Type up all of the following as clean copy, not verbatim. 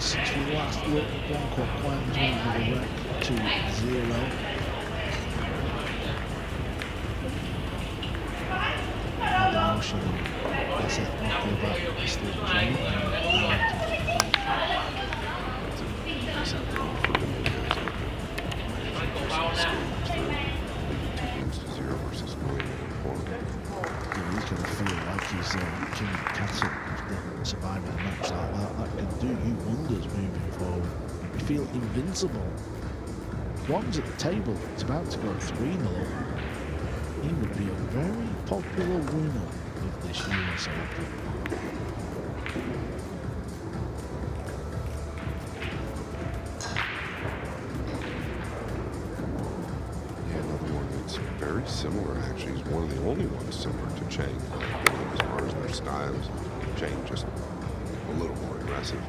since we last looked. Blanco climbs on with a wreck to 0. Had the notion of less ethnically about Mr. Joe. He's going to feel like he's king of the castle after surviving a match like that. That can do you wonders moving forward. You feel invincible. Ron's at the table. It's about to go 3-0. He would be a very popular winner of this US Open. Very similar, actually. He's one of the only ones similar to Chang as far as their styles. Chang just a little more aggressive.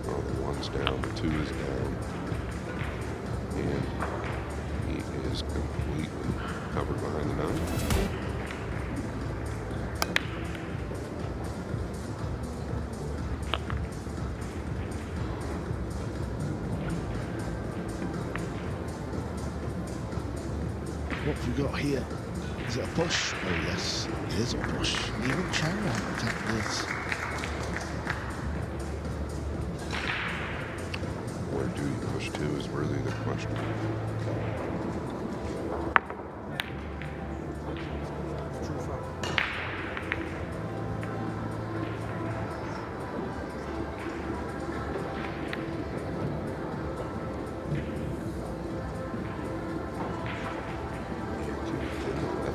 Well, the 1's down, the 2 is down, and he is completely covered behind the 9. What have we got here? Is it a push? Oh yes, it is a push. Even Chang won't attack this. Where do you push to is really the question.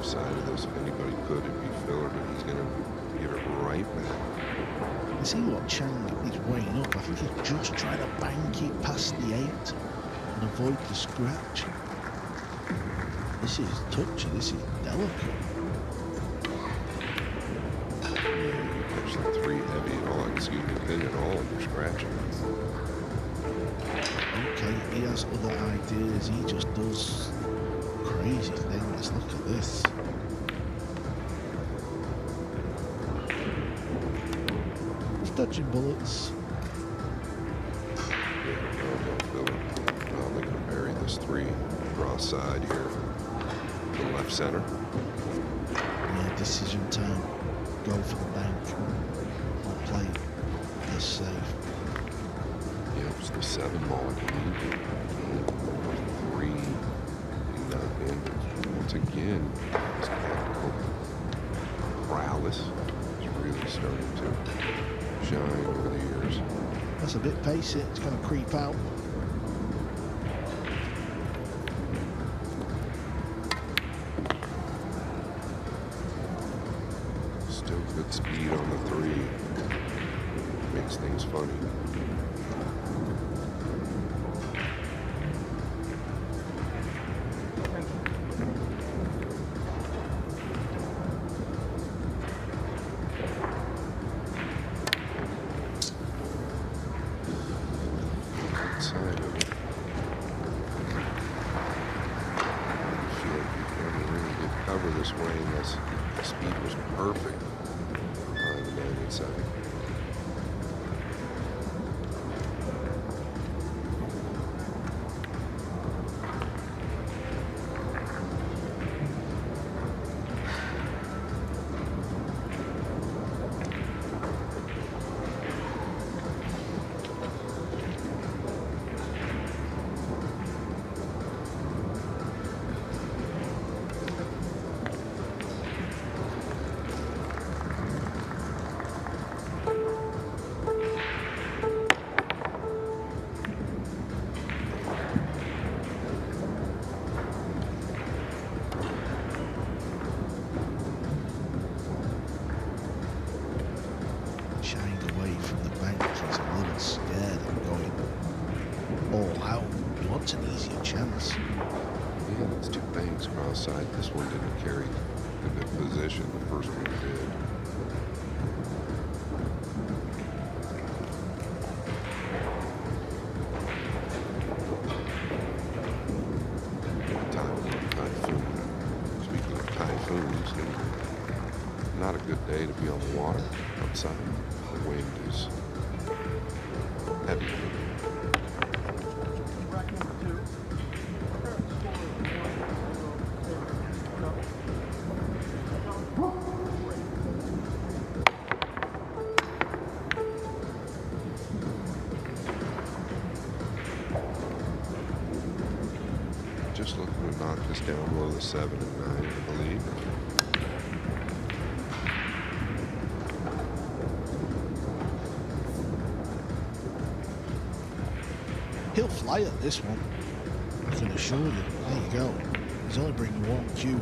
Side of this, if anybody could, it'd be Filler, but he's going to give it right back. You see what Chang is weighing up. I think he's just trying to bank it past the 8 and avoid the scratch. This is touchy, this is delicate. You catch that 3 heavy at all, excuse me, pin at all, and you're scratching. Okay, he has other ideas. He just does crazy things. Look at this. He's dodging bullets. Well, they're going to bury this 3. Draw side here. To the left center. Yeah, decision time. Go for the bank. Or play this safe. Yeah, it's the 7 ball, I believe. 3. And once again, his tactical prowess is really starting to shine over the years. That's a bit pacey. It's going to creep out. Still good speed on the 3. Makes things funny. Side of it. I feel like you never really did cover this way unless the speed was perfect behind the 9 inside. What's an easier chance? Yeah, it's 2 banks cross-side. This one didn't carry a good position. The first one did. Typhoon. Speaking of typhoons, not a good day okay to be on the water outside. The wind is heavy. Just looking to knock this down below the 7 and 9, I believe. He'll fly at this one, I can assure you. There you go. He's only bringing 1 cue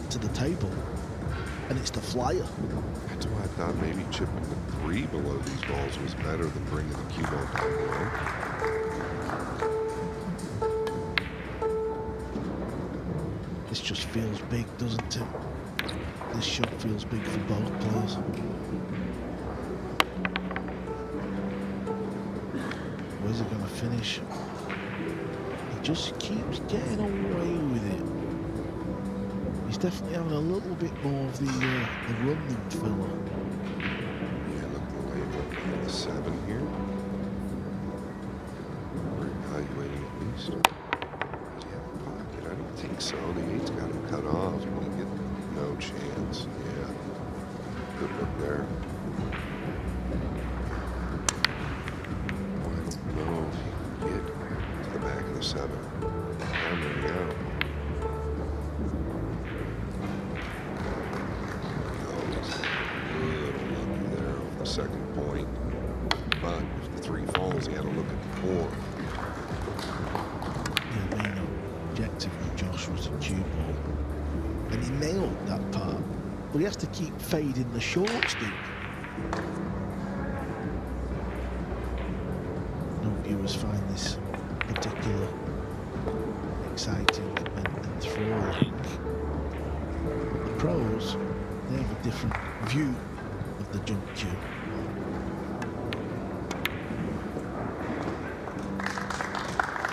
to the table, and it's the flyer. That's why I thought maybe chipping the 3 below these balls was better than bringing the cue ball down below. This just feels big, doesn't it? This shot feels big for both players. Where's it going to finish? He just keeps getting away with it. He's definitely having a little bit more of the run than Phil. Yeah, look the label on the 7 here. We're evaluating at least. Does he have a pocket? I don't think so. The 8's got him cut off. He get no chance. Yeah. Good look there. Oh, I don't know if he can get to the back of the 7. And there we go. Second point, but if the 3 falls, he had to look at the 4. The main objective of Josh was a cue ball, and he nailed that part, but he has to keep fading the short stick. No viewers find this particular exciting and thrilling. The pros, they have a different view of the jump cue.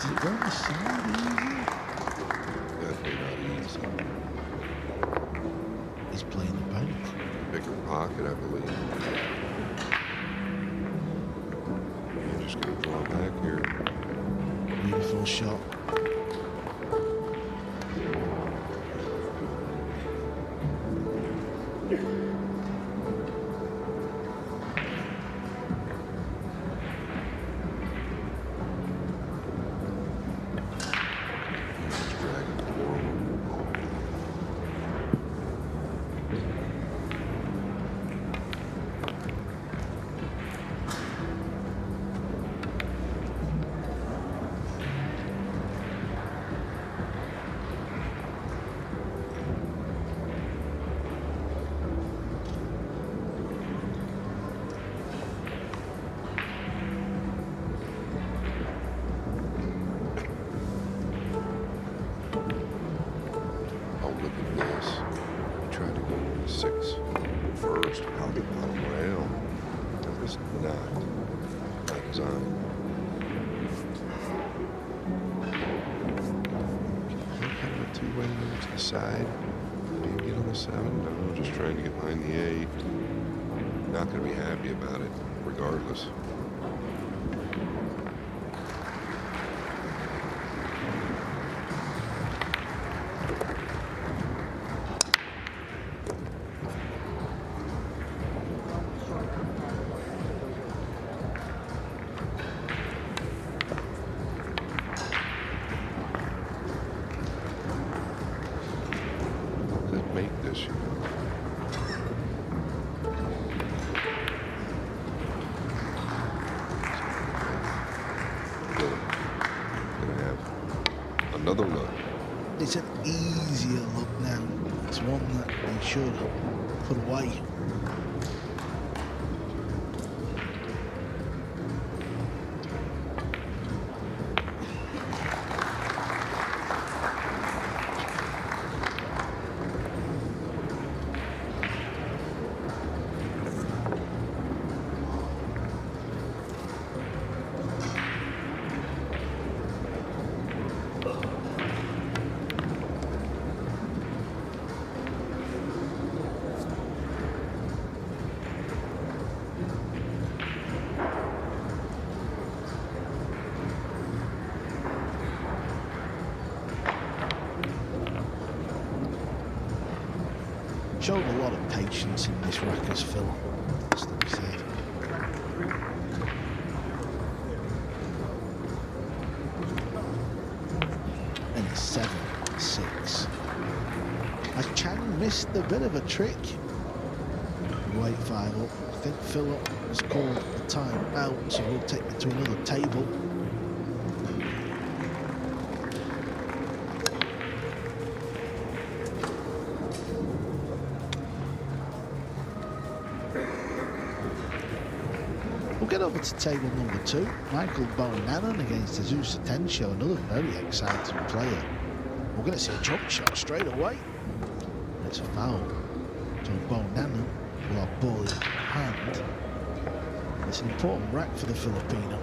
Did it go on the side easy? Definitely not easy. He's playing the bank. Bigger pocket, I believe. You're just going to draw back here. Beautiful shot. Side. Did he get on the 7? No, just trying to get behind the 8. Not going to be happy about it, regardless. Make this, you know. Gonna have another look. It's an easier look now. It's one that he should put away. patience in this rackers, Phil. That's what he said. And it's 7-6. As Chang missed a bit of a trick. Wait 5 up. I think Phil has called the time out, so we'll take it to another table. We'll get over to table number 2. Michael Bonanen against Jesus Tensho, another very exciting player. We're going to see a jump shot straight away. It's a foul. So Bonanen will have ball in hand. It's an important rack for the Filipino.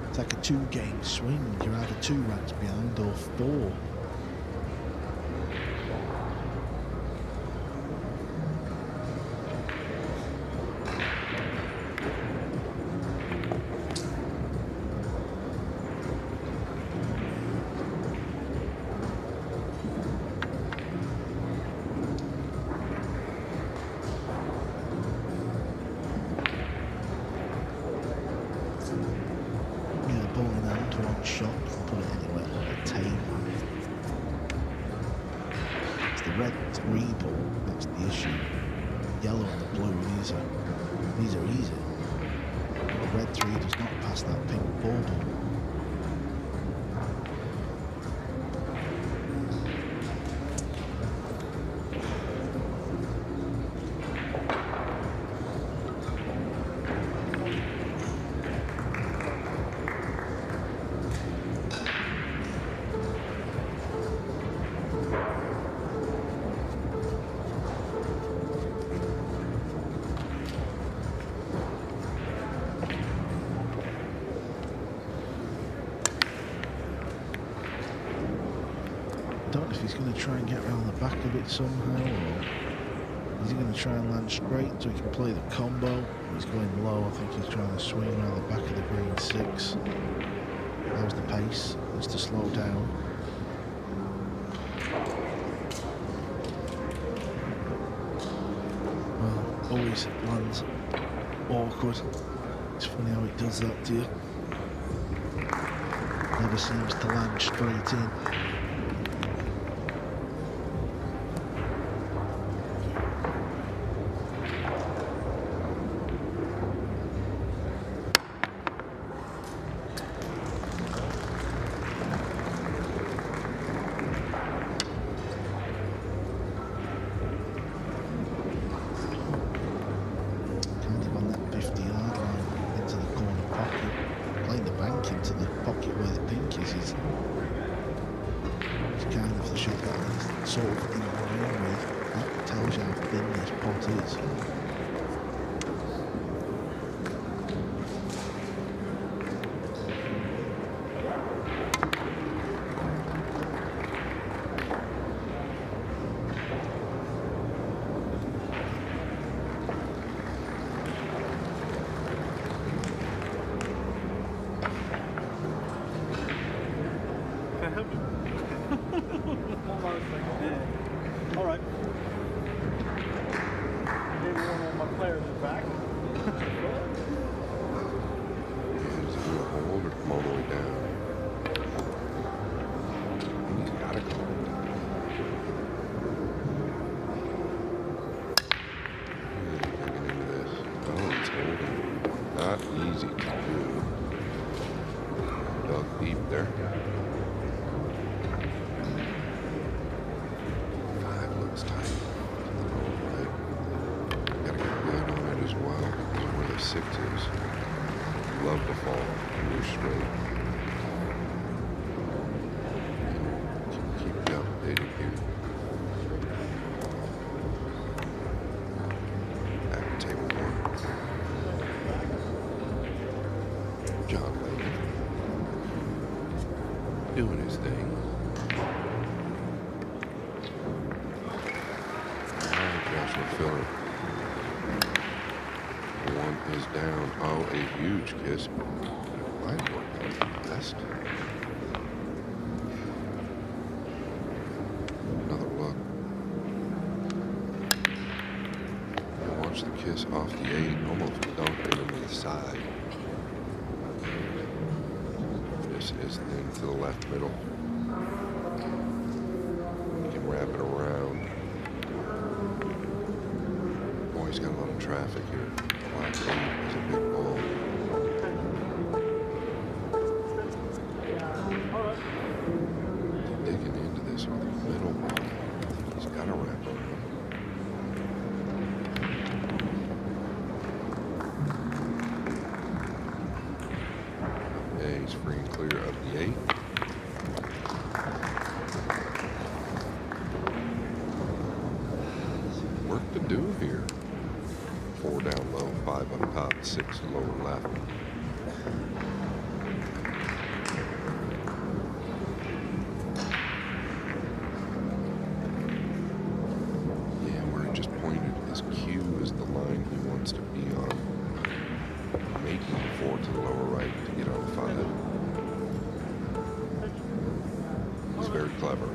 It's like a 2-game swing. You're either 2 racks behind or 4. Shot, put it anywhere on the table. It's the red 3 ball, that's the issue. Yellow and the blue, these are easy. The red 3 does not pass that pink bauble. Don't know if he's going to try and get around the back of it somehow, or is he going to try and land straight so he can play the combo? He's going low. I think he's trying to swing around the back of the green 6. How's the pace? Needs to slow down. Well, always lands awkward. It's funny how it does that to you. Never seems to land straight in. All right. Maybe one of my players is back. Is he going to hold or come all the way down? He's got to go. Really digging into this. Oh, it's holding. Not easy to do. Dug deep there. Tight. Gotta get good on it as well. Because where the 6 is, love to fall when you're straight. Keep it updated here. Back to table 1. John Layton doing his thing. Filler. 1 is down. Oh, a huge kiss. Might work out the best. kiss off the 8, almost dunked it into the side. This is then to the left middle. You can wrap it around. Oh, he's got a lot of traffic here. Black 8 is a big ball. Digging into this with the middle ball. He's got to wrap around. Yeah, he's free and clear of the 8. Work to do here. 4 down low, 5 up top, 6 lower left. Yeah, where he just pointed his cue is the line he wants to be on. Making the 4 to the lower right to get on 5. He's very clever,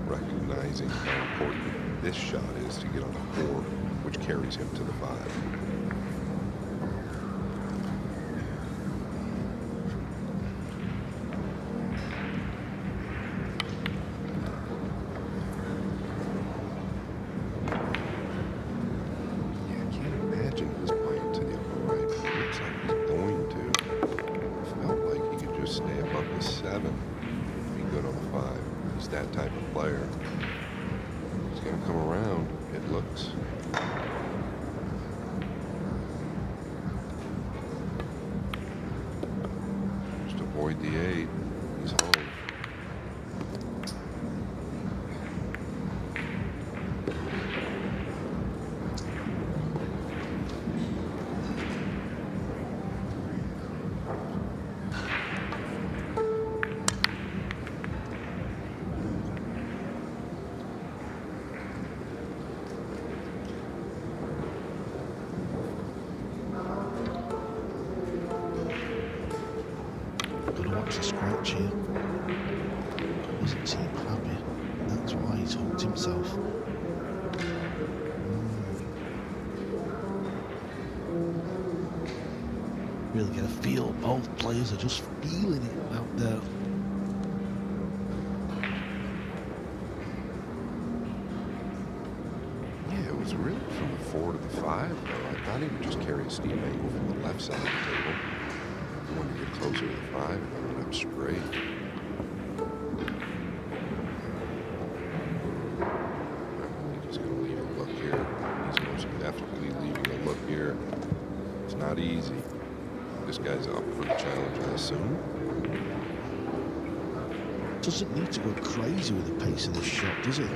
recognizing how important this shot is to get on the 4, which carries him to the 5. Yeah, I can't imagine he's playing to the upper right. It looks like he's going to. It felt like he could just stay above the 7 and be good on the 5. He's that type of player. He's going to come around, it looks. Just avoid the 8. He's home. Gotta watch the scratch here. Doesn't seem happy. That's why he's hooked himself. Really get a feel. Both players are just feeling it out there. Yeah, it was really from the 4 to the 5, though. I thought he would just carry a steam angle from the left side of the table. He wanted to get closer to the 5 and run it up straight. He's just going to leave a look here. He's most definitely leaving a look here. It's not easy. This guy's up for the challenge, I assume. Doesn't need to go crazy with the pace of this shot, does it?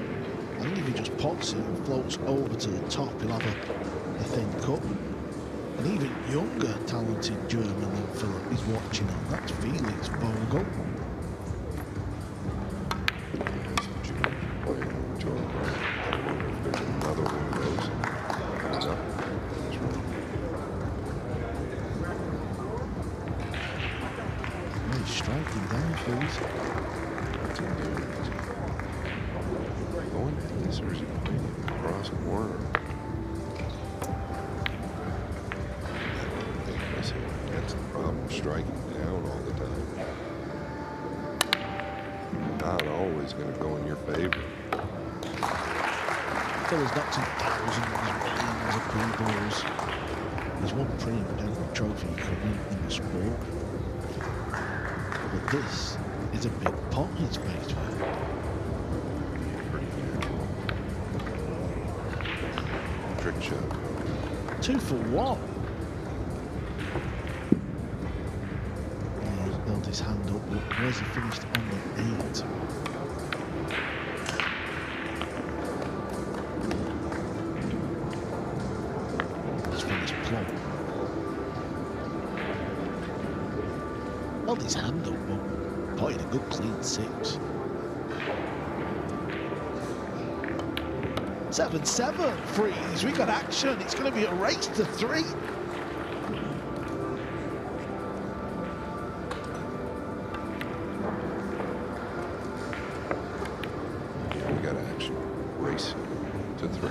I think if he just pots it and floats over to the top, he'll have a thin cut. An even younger, talented German than Philip is watching on. That's Felix Vogel. There's a junior playing over to our right. I wonder if there's another one of those coming up. That's right. Nice striking down, please. What's he doing? Is he going at this, or is he playing it across corner? That's the problem, striking down all the time. Not always going to go in your favor. Phil's got 2,000 millions of pre-balls. He's won pretty much every trophy he could win in the sport. But this is a big pot he's faced with. Yeah, pretty natural. Trick shot. 2 for 1. He's held his hand up, but where's he finished on the 8? He's finished plump. Held his hand up, but potted a good clean 6. 7-7 freeze. We got action. It's going to be a race to 3. Yeah, we got action. Race to 3.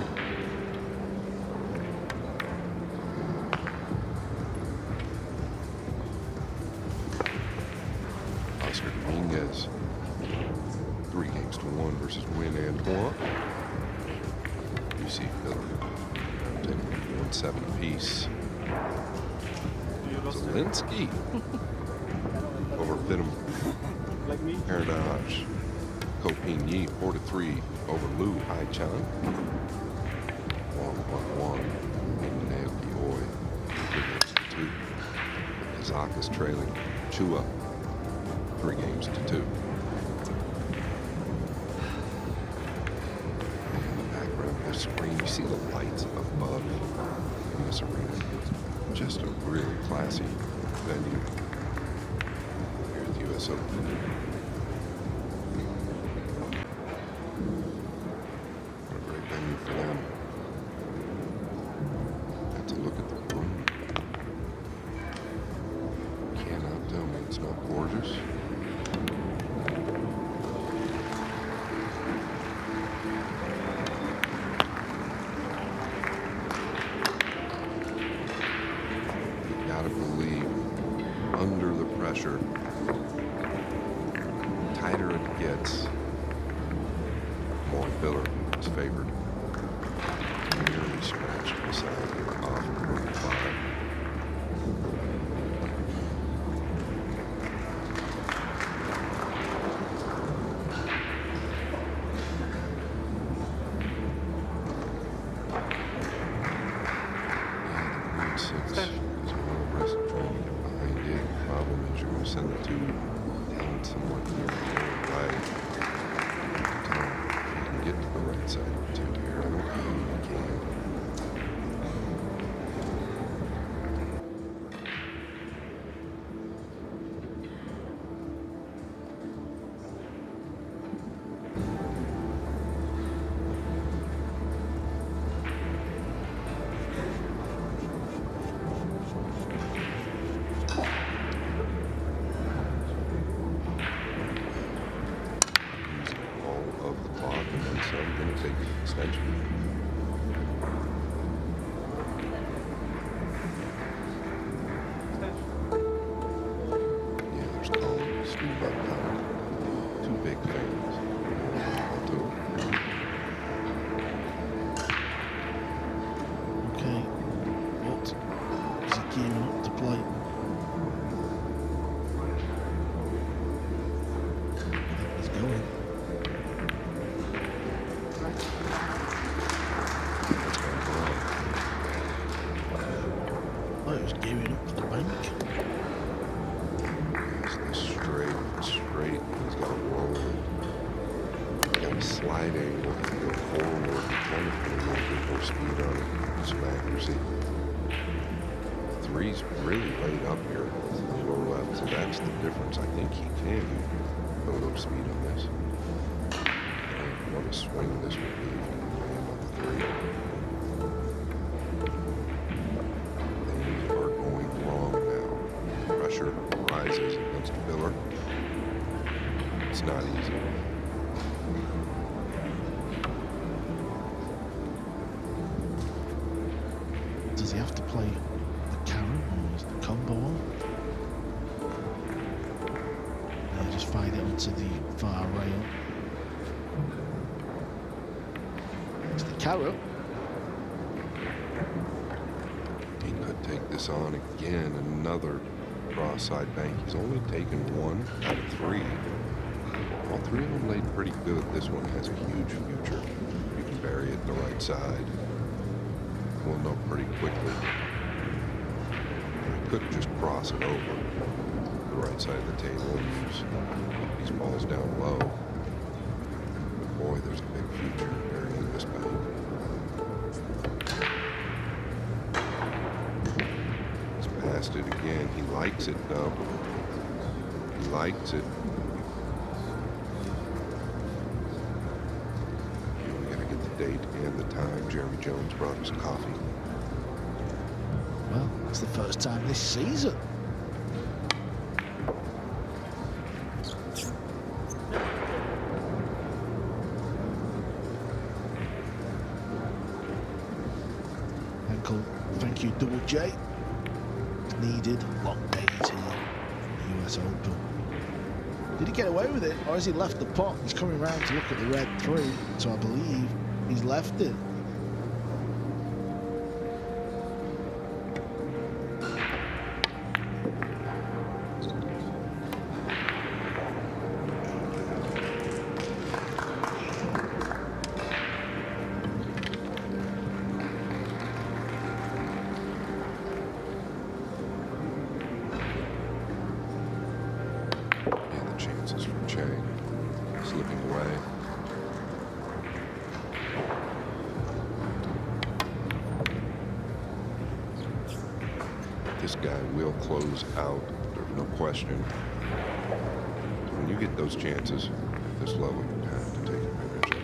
versus Win Antoine. UC Philly taking 1-7 apiece. Zelensky over Finham Like me? Hernage. Copigny 4-3 over Lou Haichan. 1-1-1. Nail Gioi 2. Kazakh is trailing Chua 3-2. In the background of the screen, you see the lights above in this arena. Just a really classy venue here at the US Open. What a great venue for them. Got to look at the room. Cannot tell me it's not gorgeous. Gotta believe, under the pressure, tighter it gets, more Billard is favored. Nearly scratched the side here off of room 5. Send the two down somewhat near the right. You can get to the right side of the two here. I don't know you can. So I'm going to take the extension. Yeah, there's Colin, Steve on top. Two big fans. Okay, what is he gearing up to play? He's going. Oh, he was gearing up for the bank. It's straight. He's got a roll. He's got a slide angle. He can go forward. Kind of put a little bit more speed on it. Some accuracy. Three's really laid up here on the lower left, so that's the difference. I think he can put a little speed on this. And what a swing this would be if he can land on the 3. Things are going wrong now. Pressure rises against Billard. It's not easy. Does he have to play the carry or is the combo on? Yeah, just fade it onto the far rail. It's the carrot. He could take this on again. Another cross-side bank. He's only taken 1 out of 3. All 3 of them laid pretty good. This one has a huge future. You can bury it the right side. We'll know pretty quickly. He could just cross it over the right side of the table and use these balls down low. But boy, there's a big future in burying this bank. He's passed it again. He likes it though. He likes it. Date and the time. Jeremy Jones brought us coffee. Well, it's the first time this season. Uncle, thank you, Double J. Needed long days here in the US Open. Did he get away with it, or has he left the pot? He's coming round to look at the red 3, so I believe he's left it. Chances for Chang slipping away. This guy will close out, there's no question. When you get those chances at this level, you have to take advantage of it.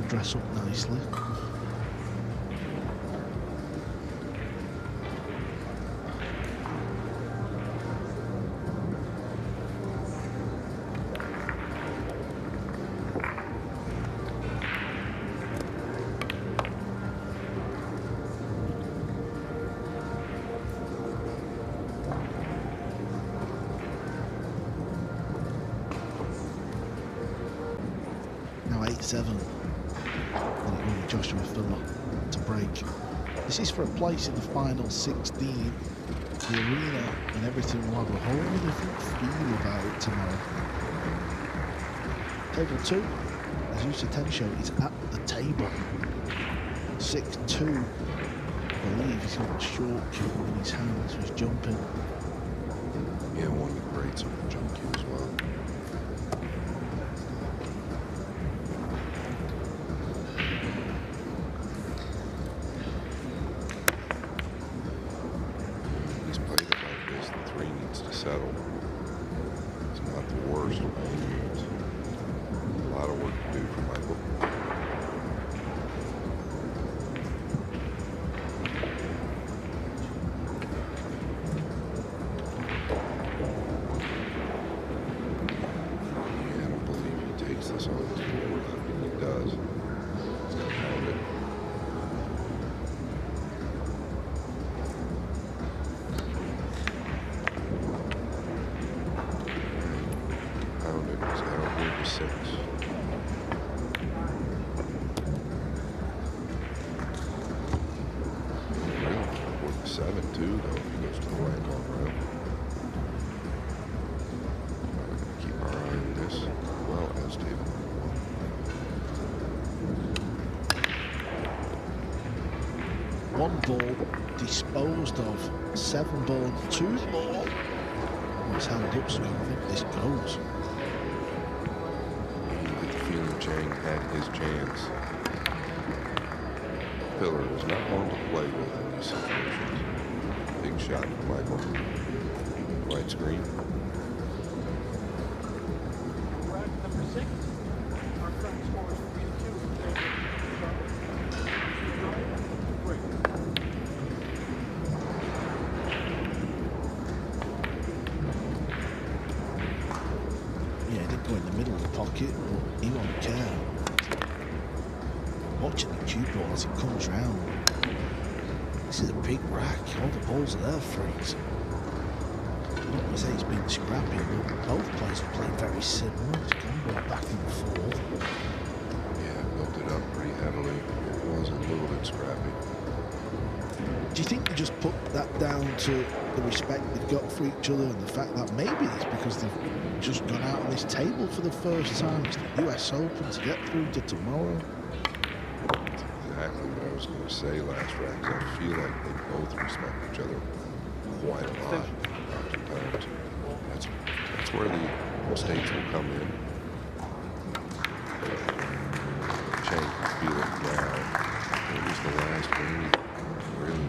Dress up nicely. Now 8-7. Joshua Filler to break. This is for a place in the final 16. The arena and everything will have a whole different feel about it tomorrow. Table 2, as Yusa Tensho is at the table. 6-2. I believe he's got a short cue in his hands, so he's jumping. Yeah, one of the greats on the jump cue as well. Settle. It's not the worst by any means. A lot of work to do for Michael. Yeah, I don't believe he takes this on his board. I mean, he does. He's going to pound it. Six. Really? Worth the 7 too, though, if he goes to the right on round. We're going to keep our eye on this as well as table. One ball disposed of, 7 ball, 2 ball. It's held up, so I think this goes. Chang had his chance. Pillar is not one to play with in these situations. Big shot from Michael. Right screen. Number 6. Our current score is 3-2. Yeah, he didn't go in the middle of the pocket, but he won't care. Watching the cue ball as it comes round. This is a big rack. All the balls are there, freaks. I'm not going to say it's been scrappy, but both players have played very similar. It's gone back and forth. Yeah, built it up pretty heavily. It was a little bit scrappy. Do you think they just put that down to the respect they've got for each other and the fact that maybe it's because they've just gone out on this table for the first time? It's the US Open to get through to tomorrow. That's exactly what I was going to say last round. I feel like they both respect each other quite a lot. Oftentimes, that's where the mistakes will come in. Chang can feel it now. It was the last game. Really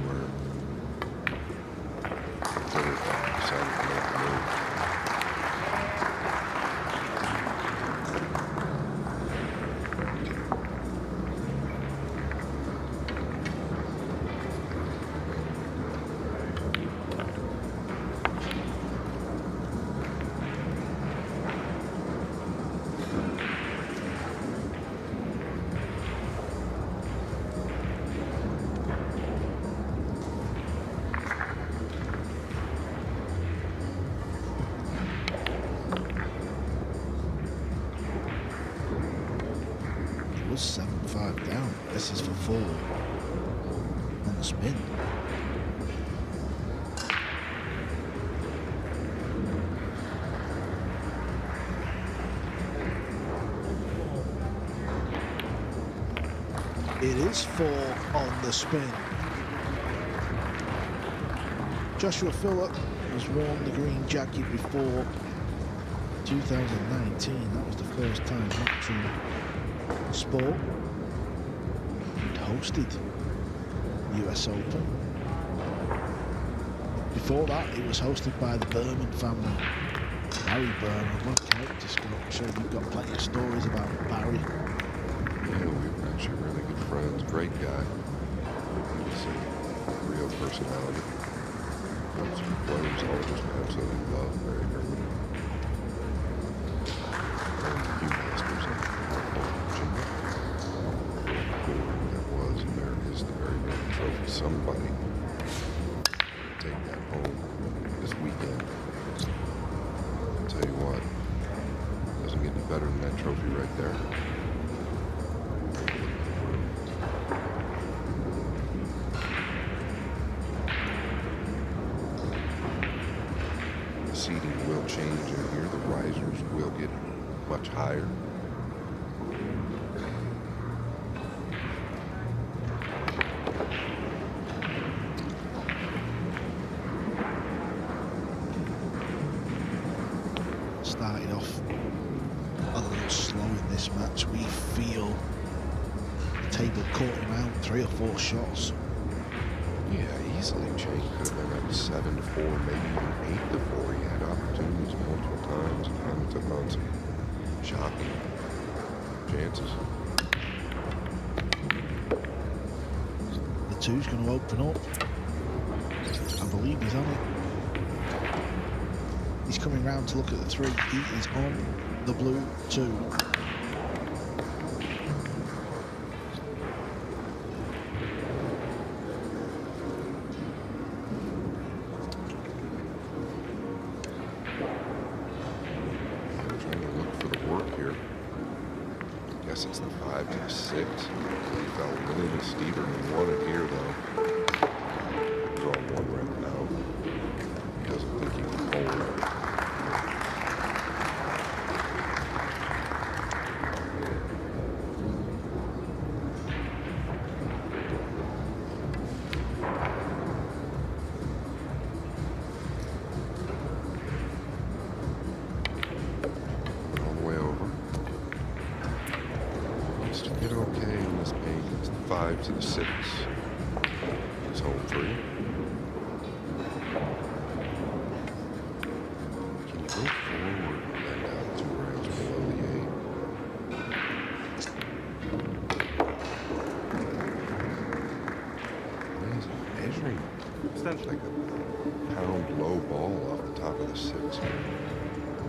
was 7-5 down. This is for 4 on the spin. It is 4 on the spin. Joshua Phillip has worn the green jacket before 2019. That was the first time watching sport. He'd hosted the US Open. Before that, it was hosted by the Berman family. Barry Berman, what character, Scott? I'm sure you've got plenty of stories about Barry. Yeah, we were actually really good friends. Great guy. He was a real personality. Those players all just absolutely love Barry Berman. And Hugh Masters of Virginia. Cool that was, and there is the Barry Berman trophy. Somebody take that home this weekend. I'll tell you what, doesn't get any better than that trophy right there. The seating will change in here. The risers will get much higher. Started off a little slow in this match. We feel the table caught him out 3 or 4 shots. Yeah, easily Jake could have been up 7-4, maybe even 8-4. He had opportunities multiple times and kind of took on some shocking chances. The 2's going to open up. I believe he's on it. He's coming round to look at the 3. He is on the blue 2. Trying to look for the work here. I guess it's the 5 to the 6. He felt really steeper than wanted here, though. He's on 1 right now. He doesn't think he can hold it. All the way over. Just to get okay in this game. It's the 5 to the 6. It's home free. Can you go forward and out 2 rounds below the 8? He's measuring like a pound low ball off the top of the 6 here.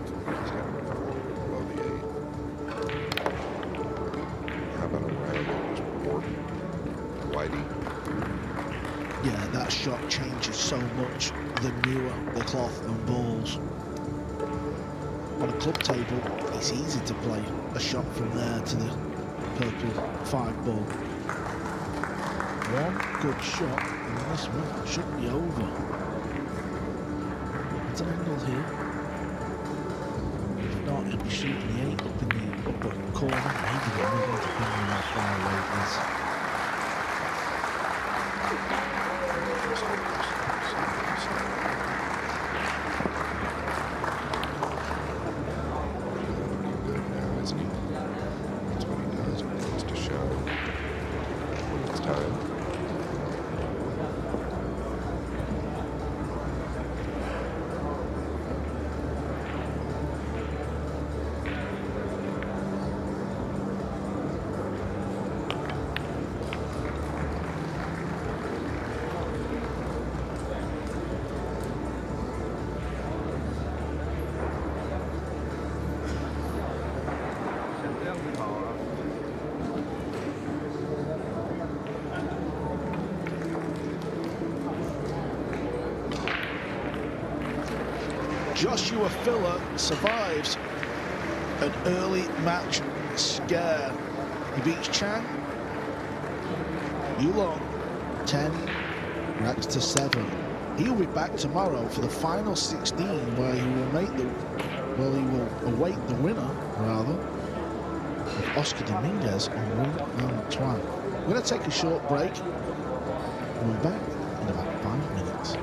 He's got to go below the 8. How about a round of just work? Whitey. Yeah, that shot changes so much the newer the cloth and balls. On a club table, it's easy to play a shot from there to the purple 5 ball. One good shot and this one should be over. It's an angle here. If not, he'll be shooting the 8 up in the upper corner. Maybe the middle, depending on how far away it is. Good now, isn't he? That's what he does. He wants to show when it's time. Joshua Filler survives an early match scare. He beats Chang. Yulong 10 racks to 7. He'll be back tomorrow for the final 16, where he will await the winner rather of Oscar Dominguez on Win Antoine. We're going to take a short break. We'll be back in about 5 minutes.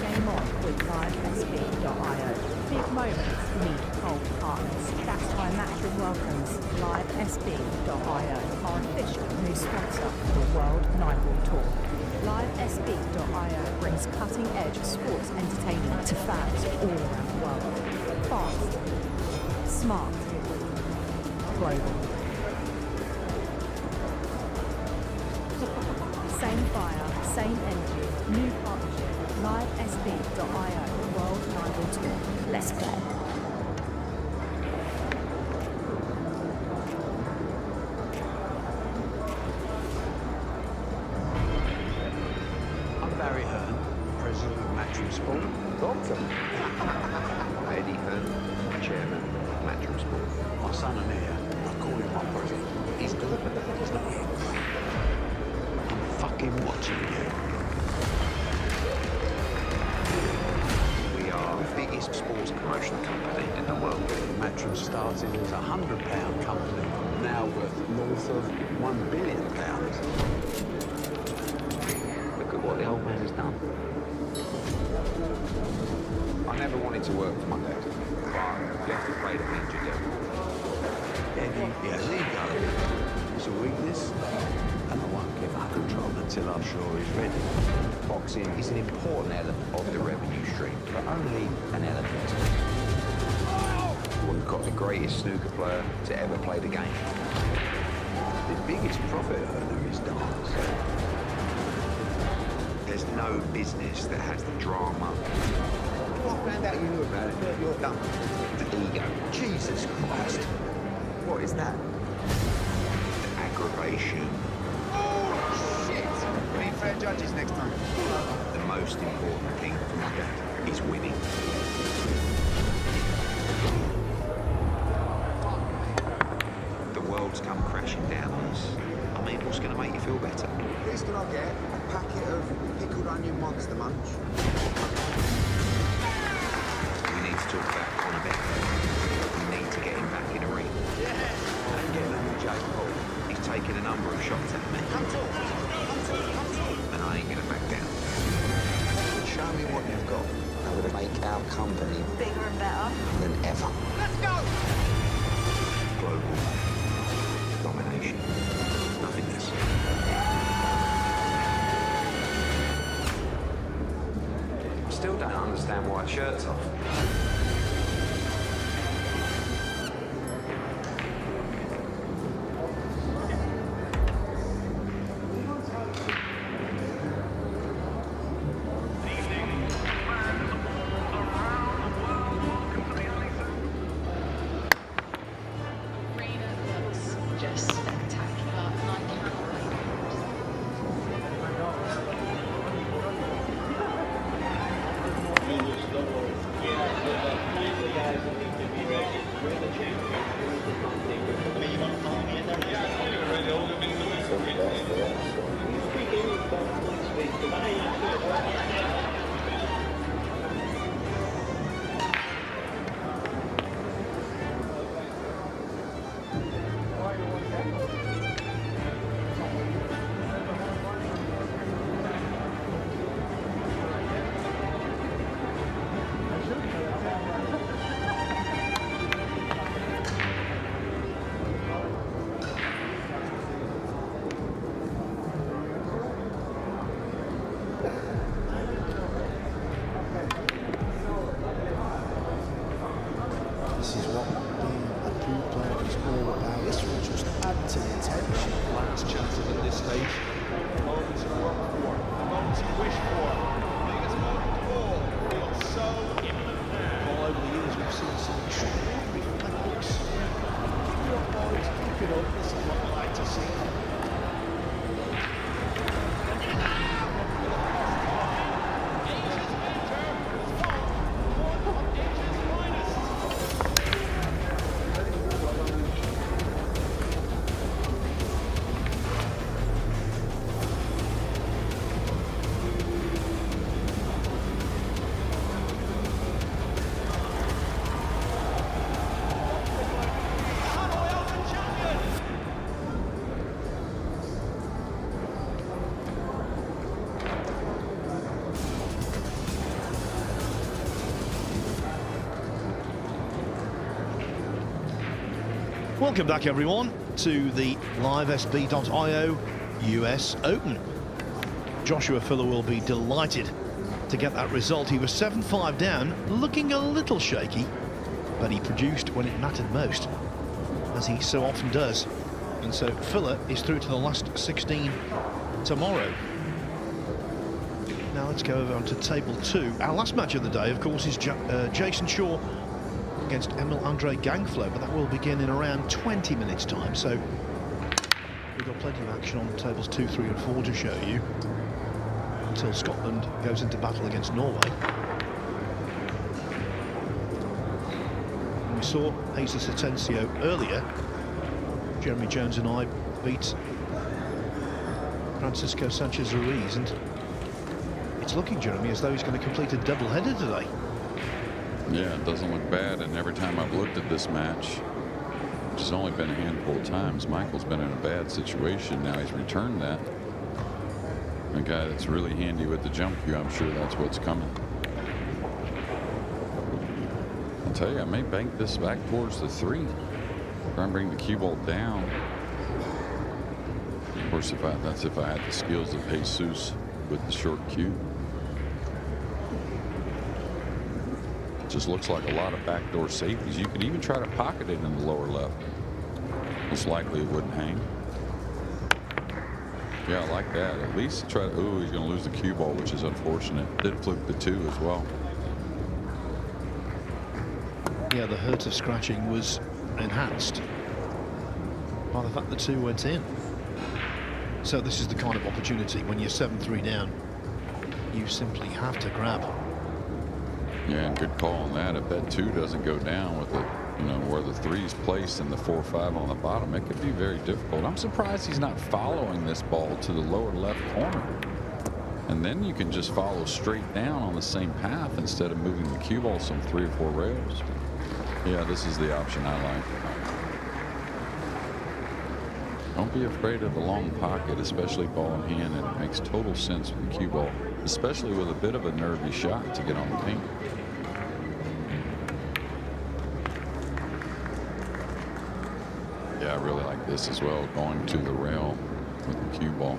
Game on with TRspodio. Big moments need cold partners. That's why Matchroom welcomes TRspodio, our official new sponsor for the World 9-Ball Tour. TRspodio brings cutting-edge sports entertainment to fans all around the world. Fast, smart, global. Same fire, same energy, new partnership. TRspodio, World 9-Ball Tour. Let's play. I'm Barry Hearn, President of Matchroom Sport. Doctor. Eddie Hearn, Chairman, Matchroom Sport. My son Amir, I call him my president. He's good, but he's not yet great. I'm fucking watching you. We are the biggest sports promotion company in the world. Matchroom started as a £100 company, now worth north of £1 billion. Look at what the old man has done. I never wanted to work for my dad, but you have to play the hand you do. Eddie, he has ego. It's a weakness, and I won't give up control until I'm sure he's ready. Boxing is an important element of the revenue stream, but only an element. We've got the greatest snooker player to ever play the game. The biggest profit earner is dance. There's no business that has the drama. I found out you knew about it. You're done. The ego. Jesus Christ. What is that? The aggravation. Oh, shit! We need fair judges next time. The most important thing for my dad is winning. The world's come crashing down on us. I mean, what's going to make you feel better? Please can I get a packet of pickled onion monster munch? We need to talk about Conor Becker. We need to get him back in a ring. And get them with Jake Paul. He's taken a number of shots at me. Come talk. And I ain't going to back down. Show me what you've got. I'm going to make our company Bigger and better. than ever. Let's go! Global domination. Nothingness. I still don't understand why the shirt's off. Arena looks just spectacular, and I cannot wait. Welcome back, everyone, to the LiveSB.io US Open. Joshua Filler will be delighted to get that result. He was 7-5 down, looking a little shaky, but he produced when it mattered most, as he so often does. And so Filler is through to the last 16 tomorrow. Now let's go over onto table 2. Our last match of the day, of course, is Jason Shaw against Emil-Andre Gangflow, but that will begin in around 20 minutes time. So we've got plenty of action on tables 2, 3 and 4 to show you until Scotland goes into battle against Norway. And we saw Jesus Atencio earlier. Jeremy Jones and I beat Francisco Sanchez-Ruiz, and it's looking, Jeremy, as though he's going to complete a double-header today. Yeah, it doesn't look bad, and every time I've looked at this match, which has only been a handful of times, Michael's been in a bad situation. Now he's returned that. A guy that's really handy with the jump cue, I'm sure that's what's coming. I'll tell you, I may bank this back towards the 3. Try and bring the cue ball down. Of course, that's if I had the skills of Jesus with the short cue. Just looks like a lot of backdoor safeties. You could even try to pocket it in the lower left. Most likely it wouldn't hang. Yeah, I like that. At least try to, ooh, he's going to lose the cue ball, which is unfortunate. Did fluke the 2 as well. Yeah, the hurt of scratching was enhanced by the fact the 2 went in. So this is the kind of opportunity when you're 7-3 down, you simply have to grab. Yeah, and good call on that. If that 2 doesn't go down with the, you know, where the 3 is placed and the 4-5 on the bottom, it could be very difficult. I'm surprised he's not following this ball to the lower left corner. And then you can just follow straight down on the same path instead of moving the cue ball some 3 or 4 rails. Yeah, this is the option I like. Don't be afraid of the long pocket, especially ball in hand, and it makes total sense with the cue ball, especially with a bit of a nervy shot to get on the pink. Yeah, I really like this as well, going to the rail with the cue ball.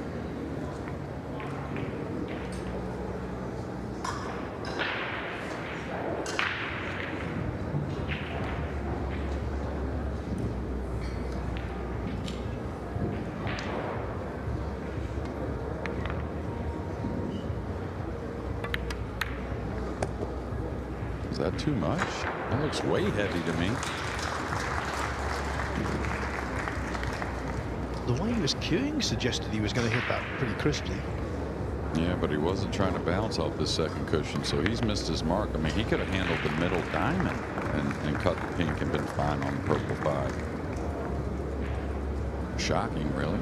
Is that too much? That looks way heavy to me. The way he was cueing suggested he was going to hit that pretty crisply. Yeah, but he wasn't trying to bounce off the second cushion, so he's missed his mark. I mean, he could have handled the middle diamond and cut the pink and been fine on the purple 5. Shocking, really.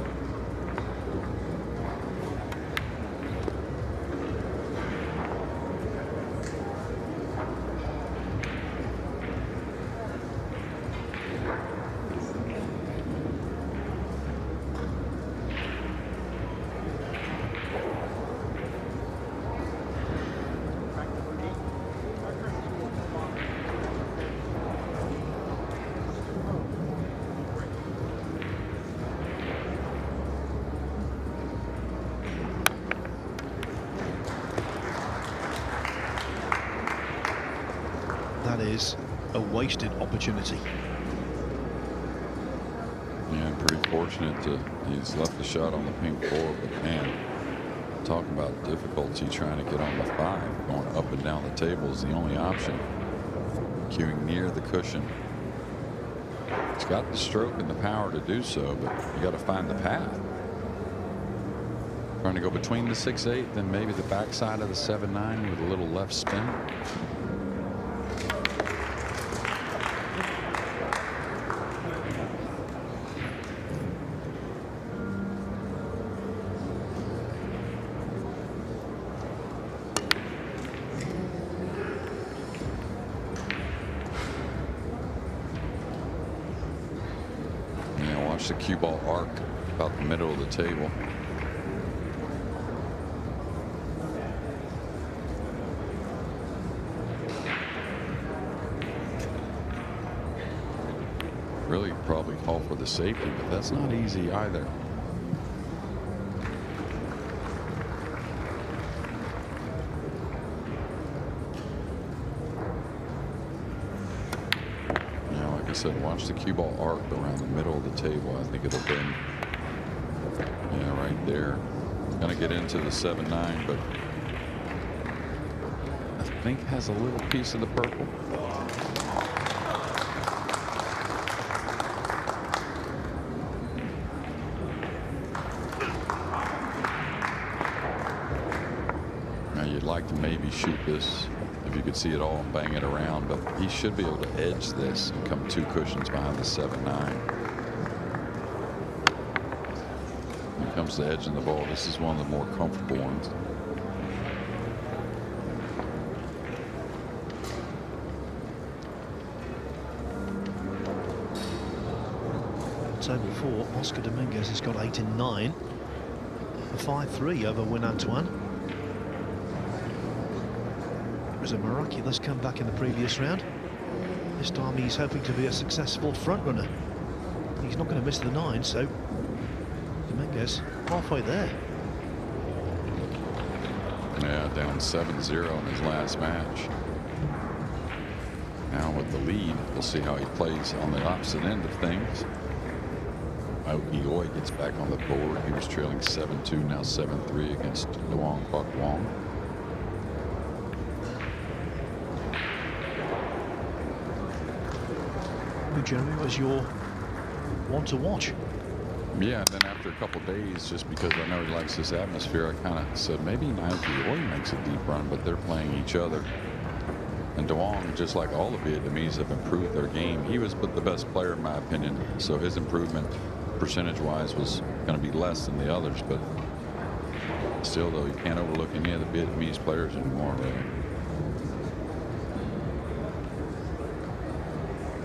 That is a wasted opportunity. Yeah, pretty fortunate he's left the shot on the pink 4, but man, talking about difficulty trying to get on the 5. Going up and down the table is the only option. Cueing near the cushion. He's got the stroke and the power to do so, but you got to find the path. Trying to go between the 6-8, then maybe the backside of the 7-9 with a little left spin. Watch the cue ball arc about the middle of the table. really probably call for the safety, but that's not easy either. Now, like I said, watch the cue ball arc around the middle of the table. I think it'll bend. Yeah, right there. Gonna get into the 7-9, but I think has a little piece of the purple. Now you'd like to maybe shoot this if you could see it all and bang it around, but he should be able to edge this and come 2 cushions behind the 7-9. When it comes to edging the ball, this is one of the more comfortable ones. Table 4, Oscar Dominguez has got 8 in 9. A 5-3 over Win Antoine. It was a miraculous comeback in the previous round. This time he's hoping to be a successful front runner. He's not going to miss the 9, so Dominguez halfway there. Yeah, down 7-0 in his last match. Now with the lead, we'll see how he plays on the opposite end of things. Eoy gets back on the board. He was trailing 7-2, now 7-3 against Luong Kwok Wong. Jeremy was your one to watch. Yeah, and then after a couple days, just because I know he likes this atmosphere, I kind of said maybe Eoy makes a deep run, but they're playing each other. And Duong, just like all the Vietnamese, have improved their game. He was the best player in my opinion, so his improvement percentage-wise was going to be less than the others, but still, though, you can't overlook any of the Vietnamese players anymore, really.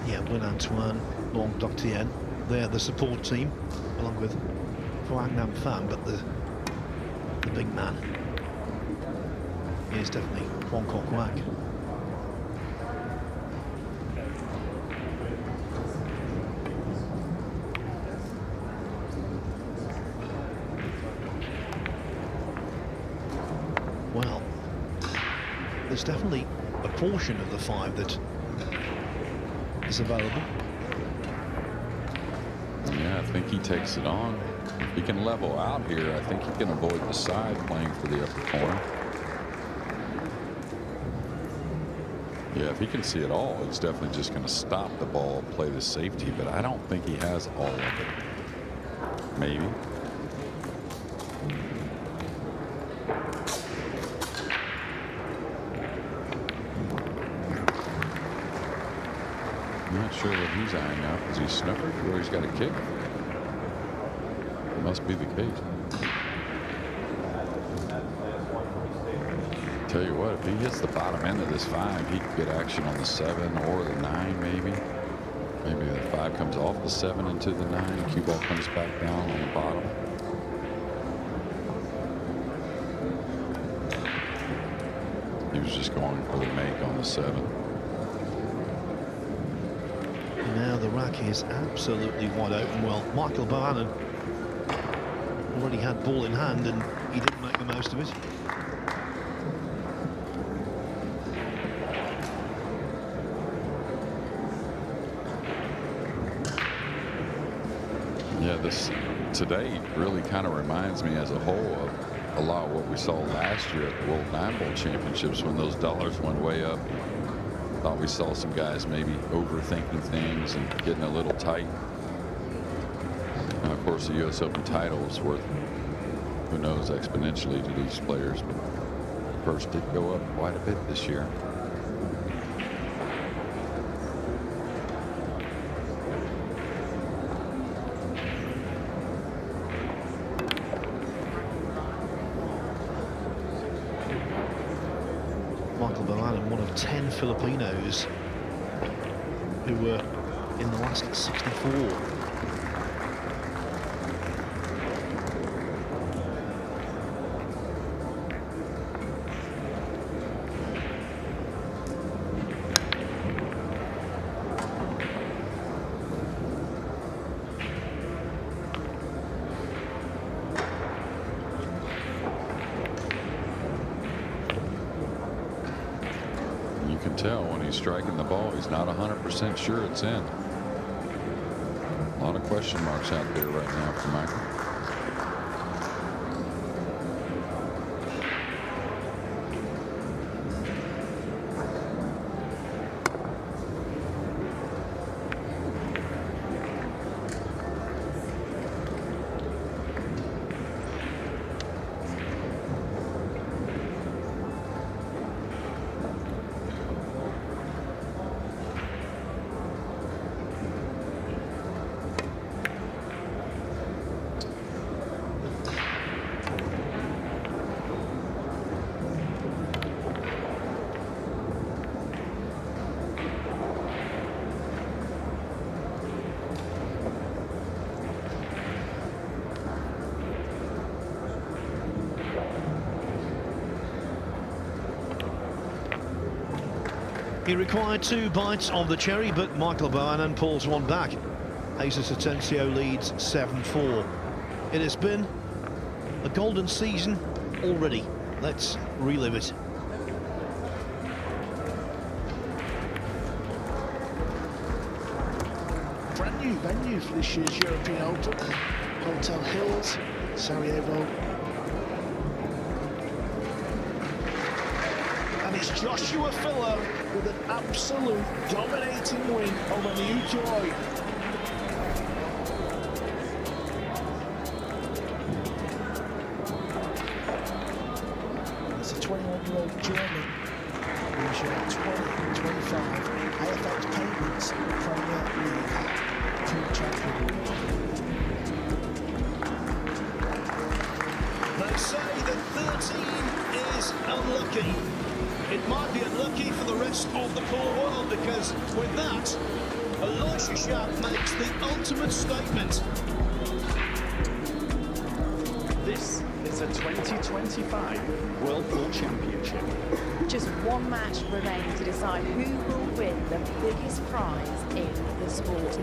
Yeah, Win Antoine, Long Doc Tien, they're the support team, along with Phuong Nam Pham, but the big man is definitely Wong Kok Wang. Well, there's definitely a portion of the 5 that is available. Yeah, I think he takes it on. If he can level out here, I think he can avoid the side playing for the upper corner. Yeah, if he can see it all, he's definitely just going to stop the ball, play the safety, but I don't think he has all of it. Maybe. I'm not sure what he's eyeing up. Is he snookered or he's got a kick? It must be the case. Tell you what, if he hits the bottom end of this 5, he could get action on the 7 or the 9 maybe. Maybe the 5 comes off the 7 into the 9. Cue ball comes back down on the bottom. He was just going for the make on the 7. Now the rack is absolutely wide open. Well, Michael Bohannon already had ball in hand and he didn't make the most of it. Yeah, this today really kind of reminds me as a whole of a lot of what we saw last year at the World 9 Bowl Championships when those dollars went way up. Thought we saw some guys maybe overthinking things and getting a little tight. And of course, the U.S. Open title is worth, who knows, exponentially to these players. But purse did go up quite a bit this year. Michael Bohannon, one of 10 Filipinos who were in the last 64. tell when he's striking the ball, he's not 100% sure it's in. A lot of question marks out there right now for Michael. He required 2 bites of the cherry, but Michael Bohannon pulls one back. Jesus Atencio leads 7-4. It has been a golden season already. Let's relive it. Brand new venue for this year's European Open. Hotel Hills, Sarajevo. And it's Joshua Filler with an absolute dominating win over New Toy. It's a 21-year-old German who's 20-25 AFX Payments Premier League Team Champion. They say that 13 is unlucky. It might be unlucky for the rest of the poor world, because with that, Aloysius Schaap makes the ultimate statement. This is a 2025 World Pool Championship. Just one match remains to decide who will win the biggest prize in the sport.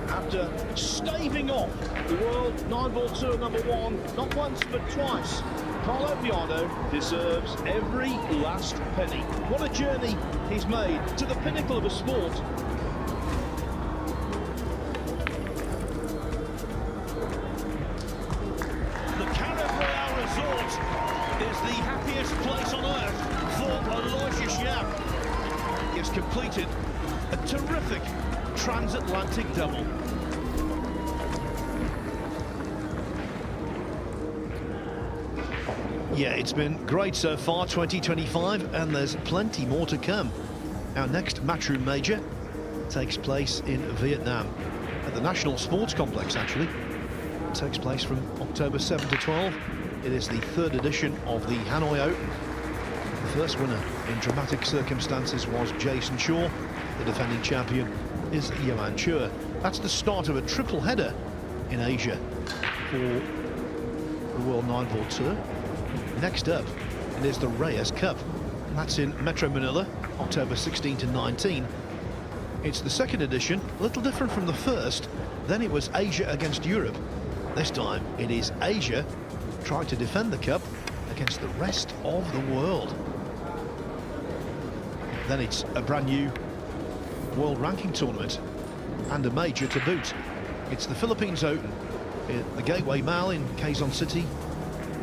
After staving off the World 9-Ball Tour #1, not once but twice, Carlo Biardo deserves every last penny. What a journey he's made to the pinnacle of a sport. The Carabao Resort is the happiest place on earth for Aloysius Schaap. He has completed a terrific transatlantic double. Yeah, it's been great so far, 2025, and there's plenty more to come. Our next Matchroom Major takes place in Vietnam, at the National Sports Complex, actually. It takes place from October 7 to 12. It is the 3rd edition of the Hanoi Open. The first winner in dramatic circumstances was Jason Shaw. The defending champion is Johan Chur. That's the start of a triple header in Asia for the World 9-Ball Tour. Next up, it is the Reyes Cup, and that's in Metro Manila, October 16 to 19. It's the 2nd edition, a little different from the first. Then it was Asia against Europe. This time it is Asia trying to defend the cup against the rest of the world. Then it's a brand new world ranking tournament and a major to boot. It's the Philippines Open at the Gateway Mall in Quezon City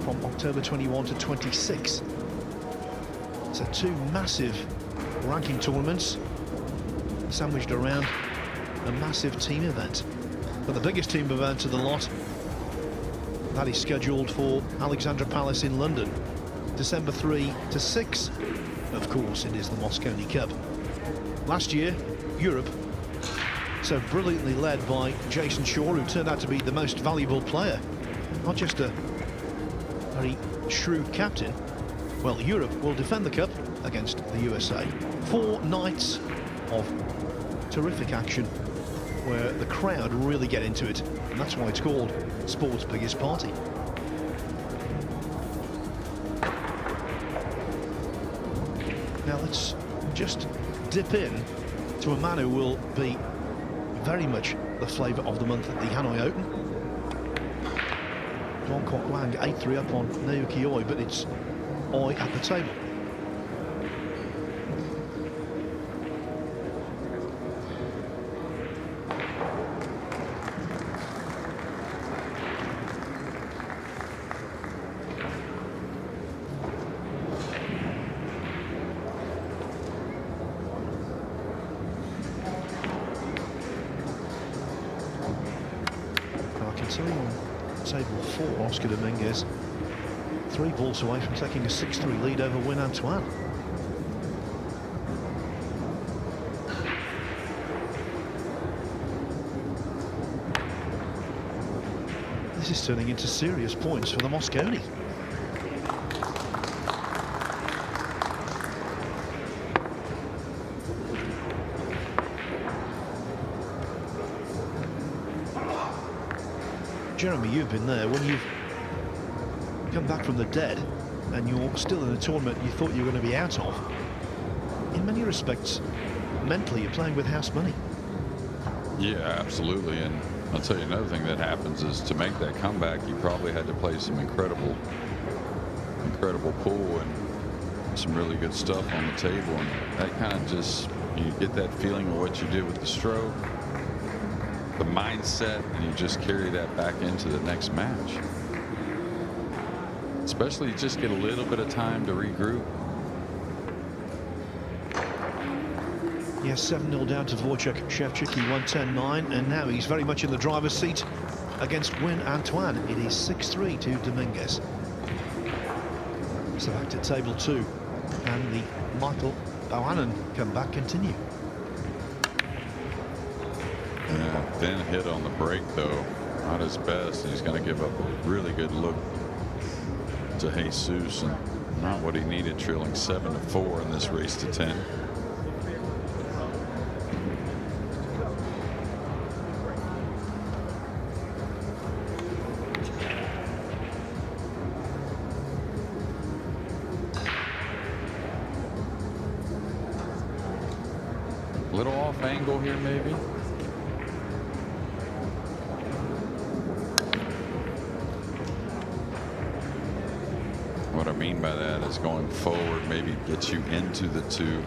from October 21 to 26. So 2 massive ranking tournaments sandwiched around a massive team event. But the biggest team event of the lot, that is scheduled for Alexandra Palace in London, December 3 to 6. Of course, it is the Mosconi Cup. Last year, Europe, so brilliantly led by Jason Shaw, who turned out to be the most valuable player, not just a very shrewd captain. Well, Europe will defend the cup against the USA. 4 nights of terrific action where the crowd really get into it, and that's why it's called Sport's Biggest Party. Now let's just dip in to a man who will be very much the flavour of the month at the Hanoi Open. Wong Kwok Wang 8-3 up on Naoki Oi, but it's Oi at the table. table 4, Oscar Dominguez. 3 balls away from taking a 6-3 lead over Win Antoine. This is turning into serious points for the Mosconi. Jeremy, you've been there when you've come back from the dead and you're still in a tournament you thought you were going to be out of. In many respects, mentally, you're playing with house money. Yeah, absolutely. And I'll tell you another thing that happens is to make that comeback, you probably had to play some incredible pool and some really good stuff on the table. And that kind of just, you get that feeling of what you did with the stroke, the mindset, and you just carry that back into the next match. Especially you just get a little bit of time to regroup. Yes, 7-0 down to Wojciech Szewczyk, 110-9, and now he's very much in the driver's seat against Win Antoine. It is 6-3 to Dominguez. So back to table 2, and the Michael Bohannon comeback continue. Yeah, thin hit on the break though, not his best. He's going to give up a really good look to Jesus, and not what he needed, trailing 7-4 in this race to 10. Little off angle here, maybe. What I mean by that is going forward, maybe get you into the 2.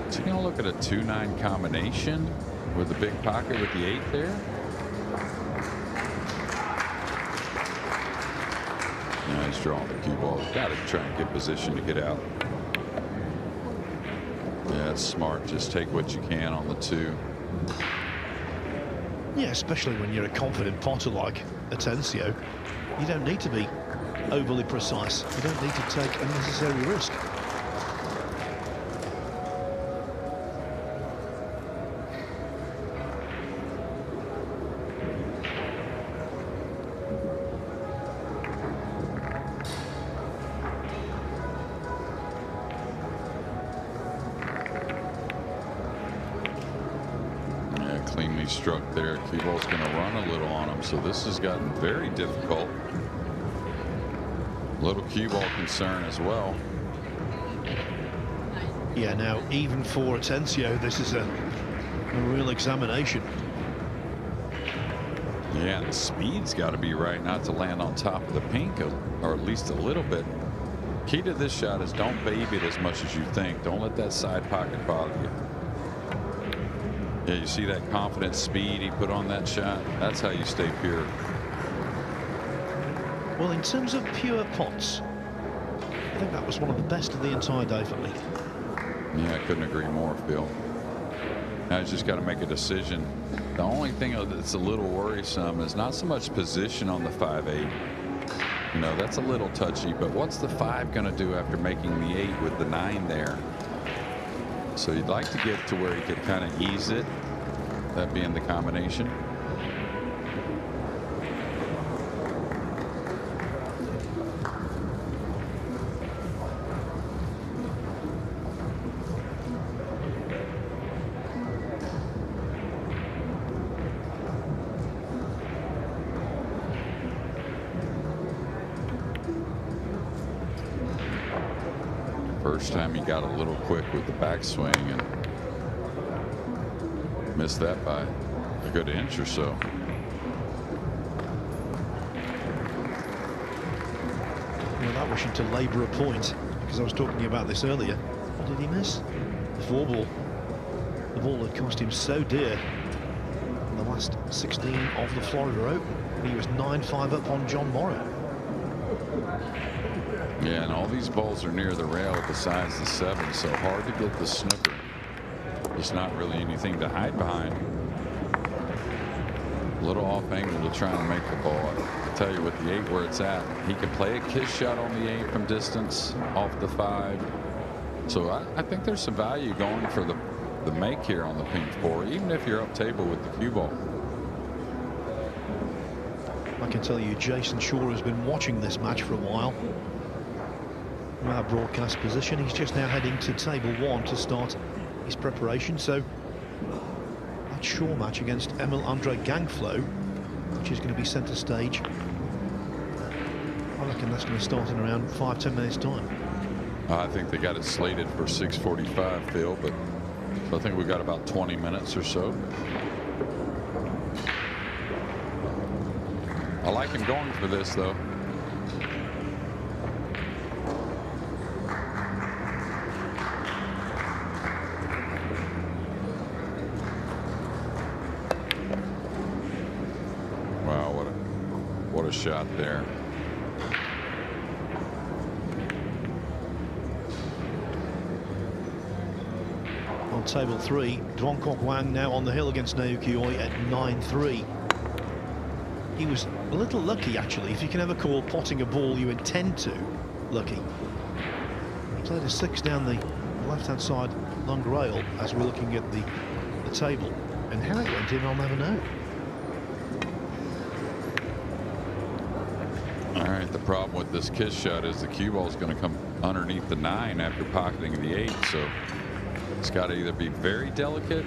So you're going to look at a 2-9 combination with the big pocket with the 8 there. Now he's drawing the cue ball. Got to try and get position to get out. Yeah, it's smart. Just take what you can on the 2. Yeah, especially when you're a confident potter like Atencio. You don't need to be overly precise. You don't need to take unnecessary risk. Yeah, cleanly struck there. Cue ball's going to run a little on him, so this has gotten very difficult. Little cue ball concern as well. Yeah, now even for Atencio, this is a real examination. Yeah, the speed's got to be right not to land on top of the pink, or at least a little bit. Key to this shot is don't baby it as much as you think. Don't let that side pocket bother you. Yeah, you see that confident speed he put on that shot? That's how you stay pure. Well, in terms of pure pots, I think that was one of the best of the entire day for me. Yeah, I couldn't agree more, Phil. Now he's just got to make a decision. The only thing that's a little worrisome is not so much position on the 5-8. You know, that's a little touchy, but what's the 5 going to do after making the 8 with the 9 there? So you'd like to get to where he could kind of ease it, that being the combination. First time he got a little quick with the backswing and missed that by a good inch or so. Without wishing to labour a point, because I was talking about this earlier, what did he miss? 4 ball. The ball that cost him so dear in the last 16 of the Florida Open. He was 9-5 up on John Morrow. Yeah, and all these balls are near the rail besides the 7, so hard to get the snooker. There's not really anything to hide behind. A little off angle to try and make the ball. I tell you, with the 8 where it's at, he can play a kiss shot on the 8 from distance off the 5. So I think there's some value going for the make here on the pink 4, even if you're up table with the cue ball. I can tell you Jason Shaw has been watching this match for a while. From our broadcast position, he's just now heading to table 1 to start his preparation. So that Shaw match against Emil Andre Gangflow, which is going to be centre stage, I reckon that's going to start in around 5-10 minutes time. I think they got it slated for 6:45, Phil, but I think we got about 20 minutes or so. I like him going for this, though. Wow, what a shot there. On table 3, Duong Kok Wang now on the hill against Naoki Oi at 9-3. He was a little lucky, actually, if you can ever call potting a ball you intend to lucky. He played a 6 down the left-hand side long rail as we're looking at the table. And how it went in, I'll never know. All right, the problem with this kiss shot is the cue ball is going to come underneath the 9 after pocketing the 8, so it's got to either be very delicate,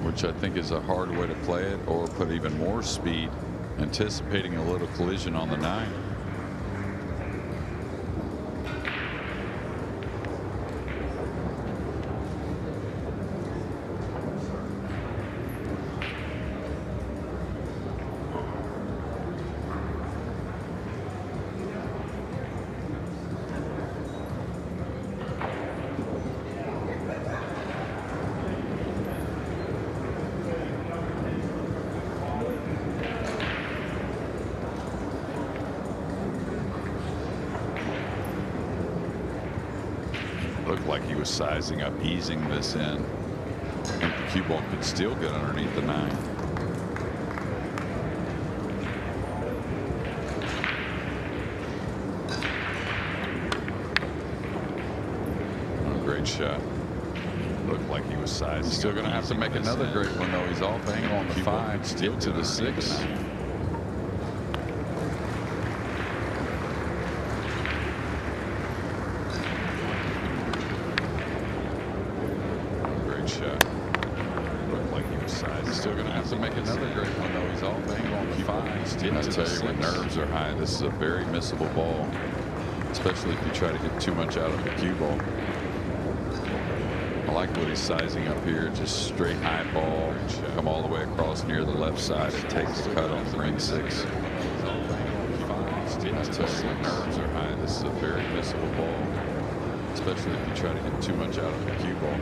which I think is a hard way to play it, or put even more speed, anticipating a little collision on the 9. Looked like he was sizing up, easing this in. I think the cue ball could still get underneath the 9. Oh, great shot. Looked like he was sizing. Still going to have to make another great one, though. He's off angle on the 5, still to the 6. Still going to have to make another great one, though. He's off angle on the 5. I tell you, when nerves are high, this is a very missable ball, especially if you try to get too much out of the cue ball. I like what he's sizing up here. Just straight high ball, come all the way across near the left side. It takes the cut on ring 6. I tell you, when nerves are high, this is a very missable ball, especially if you try to get too much out of the cue ball.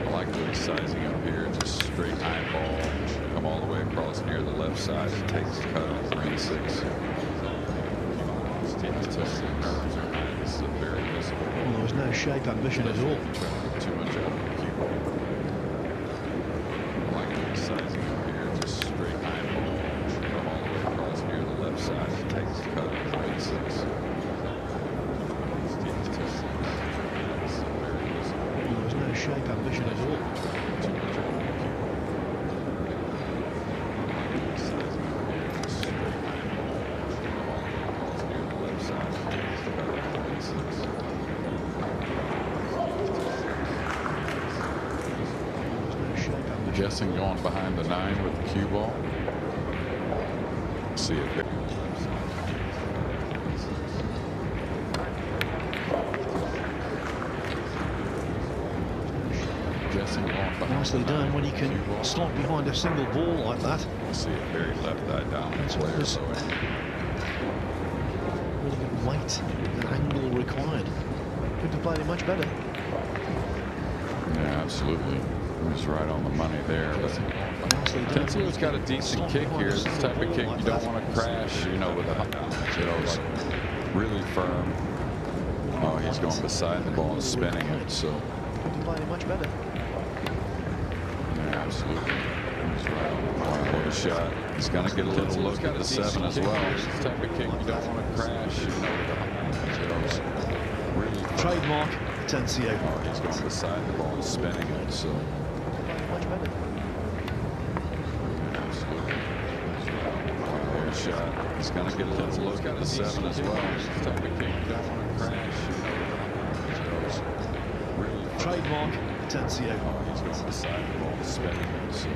I like what he's sizing up here. Just straight high ball, come all the way across near the left side. It takes the cut on ring 6. This is a very missable ball. Well, there was no shape ambition at all. Too much out of the cue ball. I like what he's sizing up here. Just straight high ball, come all the way across near the left side. It takes the cut on ring 6. Shape ambition at all. Guessing going behind the 9 with the cue ball. See it there. Nicely done when you can slot behind a single ball like that. See it very left eye down. That's what was really good weight and angle required. Could have played it much better. Yeah, absolutely. He was right on the money there. Tenzio's got a decent kick here. This type of kick you don't want to crash, you know, with a, like really firm. Oh, he's going beside the ball and spinning it. So could have played it much better. absolutely. Wow, what a shot. He's going to get a little look at the 7 as well. This type of kick you don't want to crash. Really Trademark Atencio. Oh, he's going beside the ball and spinning it, so. Their shot. He's going to get a little look at the 7 as well. This type of kick you don't want to crash. Really Trademark Atencio. Oh, he's going beside the ball and spinning it, so.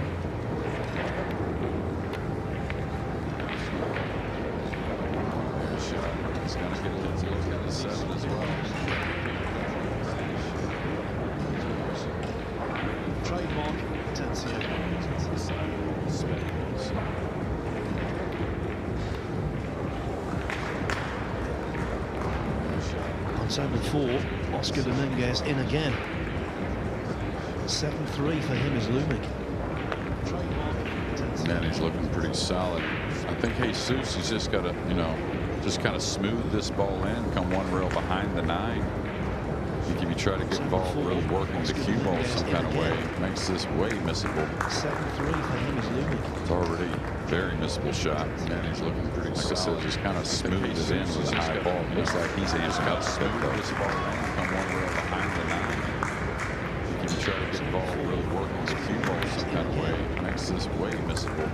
Their shot. He's going to get a little look at the 7 as well. Trademark Atencio. On table 4, Oscar Dominguez in again. 7-3 for him is looming. Man, he's looking pretty solid. I think Jesus, he's just got to, you know, just kind of smooth this ball in, come one rail behind the 9. If you try to get involved, really working the cue ball some kind of way, makes this way missable. 7-3 for him is looming. It's already a very missable shot. Man, he's looking pretty solid. Just kind of smooth it in with a high ball. Looks like he's amped up. Smooth this ball in, come one rail behind the 9. If you try to get involved, really working the cue ball some kind of way, makes this way missable.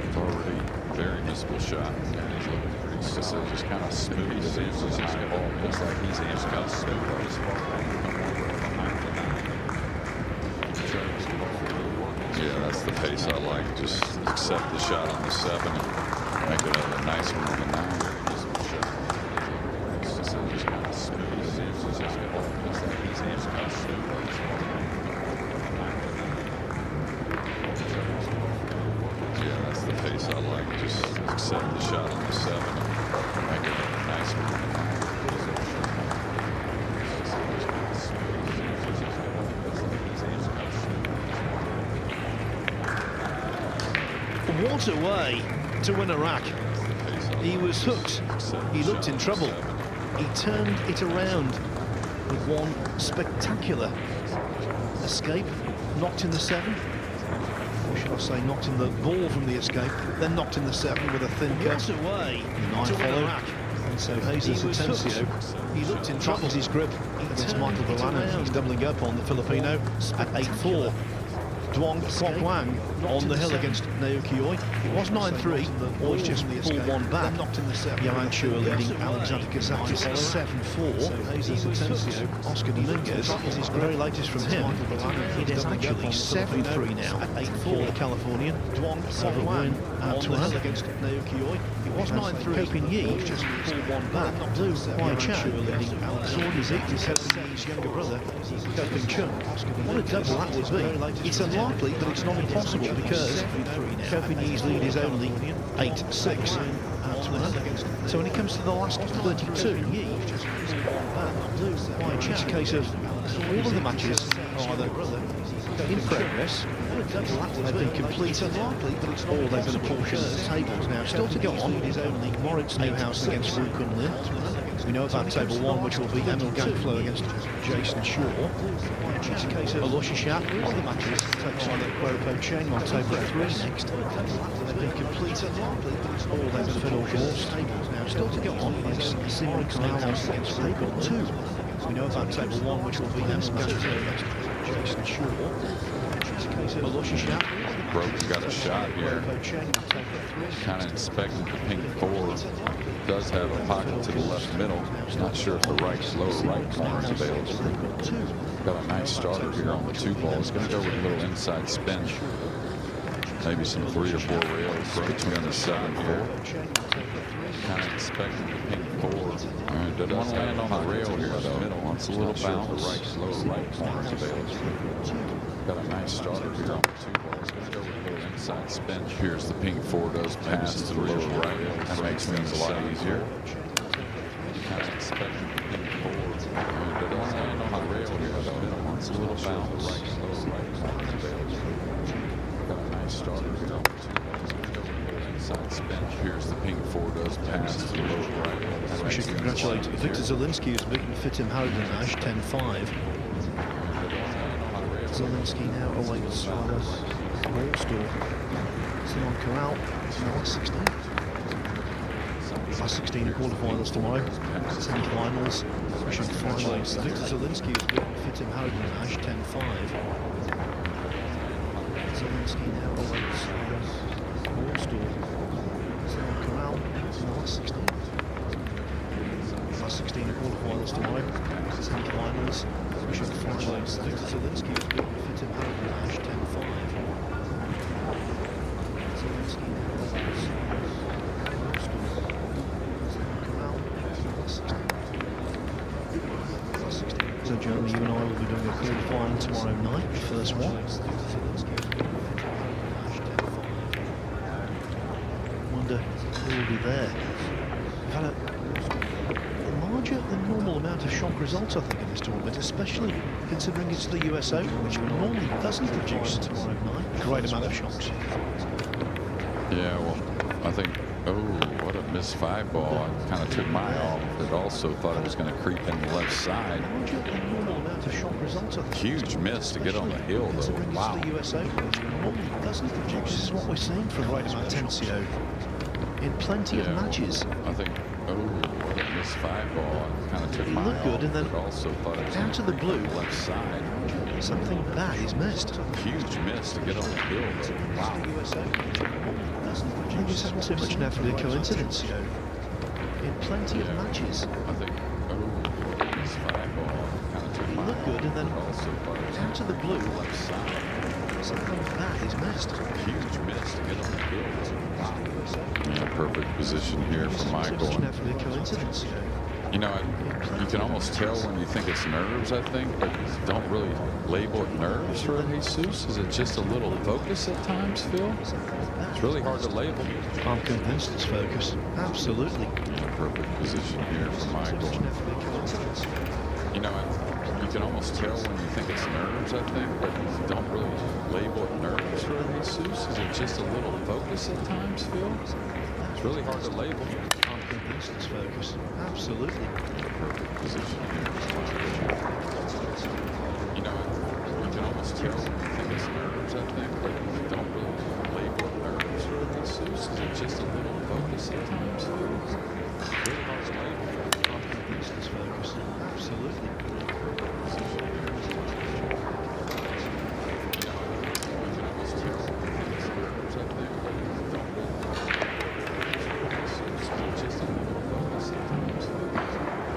It's already a very missable shot. Man, he's looking pretty solid. Just kind of smooth it in with a high ball. Looks like he's amped up. Smooth this ball in, come one rail behind the 9. Yeah, that's the pace I like. Just accept the shot on the 7 and make it a nice one on the 9. Just kind of smooth it in with a high ball. Looks like he's amped up. Yeah, that's the pace I like. Just accept the shot on the 7 and make it a nice one on the 9. What a way to win a rack. He was hooked. He looked in trouble. He turned it around with one spectacular escape. Knocked in the 7. Or should I say knocked in the ball from the escape. Then knocked in the 7 with a thin cut. What a way to win a rack. And so Jesus Atencio, he looked in trouble. His grip against Michael Villana. He's doubling up on the Filipino at 8-4. Duong Kwok Wang on the hill against Naoki Oi. It was 9-3, Oi's just 4-1 back. Yoang Chua leading Alexander Kazakis 7-4. Jesus Atencio, Oscar Dominguez, the very latest from him. It is actually 7-3 now at 8-4 the Californian. Duong Kwok Wang on the hill against Naoki Oi. It was 9-3. Kopin Yi just 4-1 back. Blue Huai Chan leading Alexander Kazakis' younger brother, Kopin Chung. What a double that would be. It's unlikely, but it's not impossible because Kopin Yi's lead is only 8-6. So when it comes to the last 32, it's a case of all of the matches are either in progress, they've been complete, or they've been apportioned at the tables. Now, still to go on is only Moritz Neuhaus against Wu Kun Lin. We know about table 1, which will be Emil Gangflo against Jason Shaw. It's a case of Alushishat. All the matches takes on Kweropo Cheng on table 3 next. They've been complete, or they've been Phil Gauls. Now, still to go on is Simon Neuhaus against table 2. We know about table 1, which will be Emil Gangflo against Jason Shaw. Broke's got a shot here. Kind of inspecting the pink 4. Does have a pocket to the left middle. Not sure if the lower right corner is available. Got a nice starter here on the 2 ball. It's going to go with a little inside spin. Maybe some 3 or 4 rails between the 7 here. Kind of inspecting the pink 4. All right, doesn't want to land on the rail here though. Wants a little bounce. Lower right corner is available. Got a nice starter here on the 2 ball. It's going to go with a little inside spin. Here's the pink 4 does pass to the lower right. That makes things a lot easier. Kind of expecting the pink 4. Doesn't want to land on the rail here though. Wants a little bounce. Lower right corner is available. Got a nice starter here on the 2 ball. It's going to go with a little inside spin. Here's the pink 4 does pass to the lower right. We should congratulate Victor Zielinski, who's beaten Fitim Haradash 10-5. Zielinski now awaits rather ball store. Simon Corral, last 16. Last 16 quarterfinals tomorrow. Semi-finals, pushing finals. Victor Zielinski has beaten Fittim Hogan at Ash 10-5. Zielinski now awaits ball store. Simon Corral, last 16. Last 16 quarterfinals tomorrow. Semi-finals, pushing finals. Victor Zielinski has beaten Fittim Hogan at Ash 10-5. Zielinski now awaits ball store. So Jeremy, you and I will be doing a qualifying tomorrow night, the first one. Wonder who will be there. We've had a larger than normal amount of shock results, I think, in this tournament, especially considering it's the US Open, which normally doesn't produce tomorrow night a great amount of shocks. Yeah, well, I think, oh, what a missed 5 ball. I kind of took my eye off, but also thought it was going to creep in the left side. Larger than normal amount of shock results, I think. Huge miss to get on the hill, though. Wow. The US Open, which normally doesn't produce. This is what we're seeing from Atencio in plenty of matches. I think, oh, what a missed 5 ball. I kind of took my eye off, good, and then but also thought it was out of the blue, left side. Something bad is missed. Huge miss to get on the hill, though. Wow. Maybe it's not too much naturally a coincidence, in plenty of matches. I think, oh, missed 5 ball. Kind of took my eye off, good, and then also thought it was out of the blue, left side. something bad is missed. Huge miss to get on the hill. Wow. Yeah, perfect position here for Michael. Naturally a coincidence, You know, you can almost tell when you think it's nerves, I think, but don't really label it nerves for Jesus. Is it just a little focus at times, Phil? It's really hard to label. I'm convinced it's focus. Absolutely. Yeah, perfect position here for Michael. You know, you can almost tell when you think it's nerves, I think, but don't really label it nerves for Jesus. Is it just a little focus at times, Phil? It's really hard to label. I'm convinced it's focus. Absolutely. Perfect position here for Michael. You know, you can almost tell when you think it's nerves, I think, but don't really label it nerves for Jesus. Is it just a little focus at times, Phil? It's really hard to label. I'm convinced it's focus. Absolutely.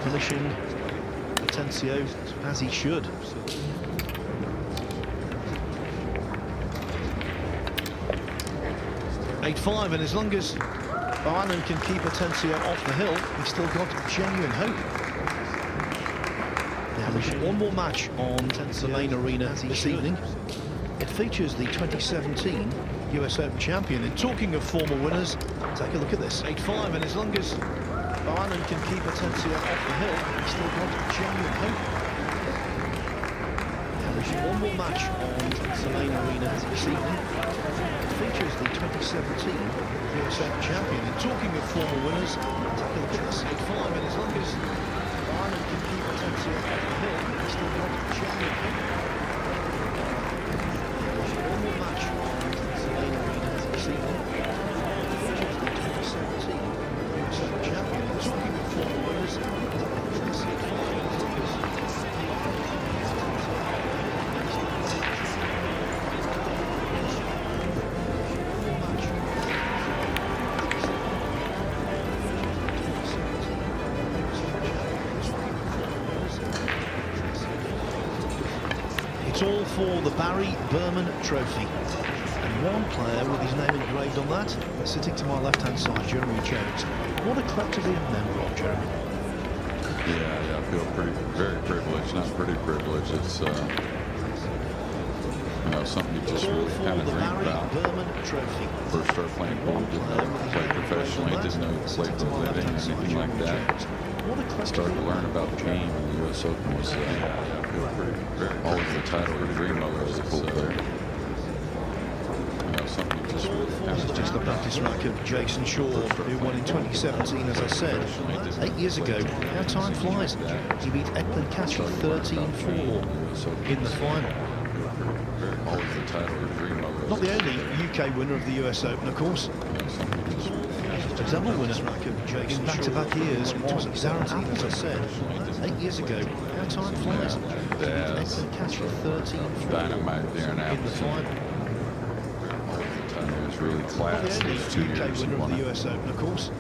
Finishing Atencio as he should. (8-5), and as long as Bohannon can keep Atencio off the hill, he's still got genuine hope. Now we should one more match on the main arena this evening. It features the 2017 US Open champion. And talking of former winners, take a look at this. 8-5, and as long as Bohannon can keep Atencio off the hill, he's still got genuine hope. Now we should one more match on the main arena this evening. It features the 2017 US Open champion. And talking of former winners, take a look at this. 8-5, and as long as Bohannon can keep Atencio off the hill, he's still got genuine hope. One more match on the main arena this evening. It features the 2017 US Open champion. And talking of former winners, this 8-5, as long as it's all for the Barry Berman Trophy. And one player with his name engraved on that, sitting to my left-hand side, Jeremy Jones. What a club to be a member of, Jeremy. Yeah, I feel very privileged. Not pretty privileged. It's, you know, something you just really kind of dream about. Berman Trophy. First started playing pool, didn't know play professionally, didn't know play for a living, anything like that. Started to learn about the game, and the US Open was, I feel very always the title or dream of as a pool player. You know, something you just really kind of Just the practice rack of Jason Shaw, who won in 2017, as I said, 8 years ago. How time flies. He beat Eklund Kasher 13-4 in the final. Always the title or dream of. Not the only UK winner of the US Open, of course. A double winner in back-to-back years was Zarate, as I said, 8 years ago. How time flies. Yes. Catch for 13 Dynamite there in in the final. It was really Not class. the only Those 2 UK years winner he of won the it. US Open, of course.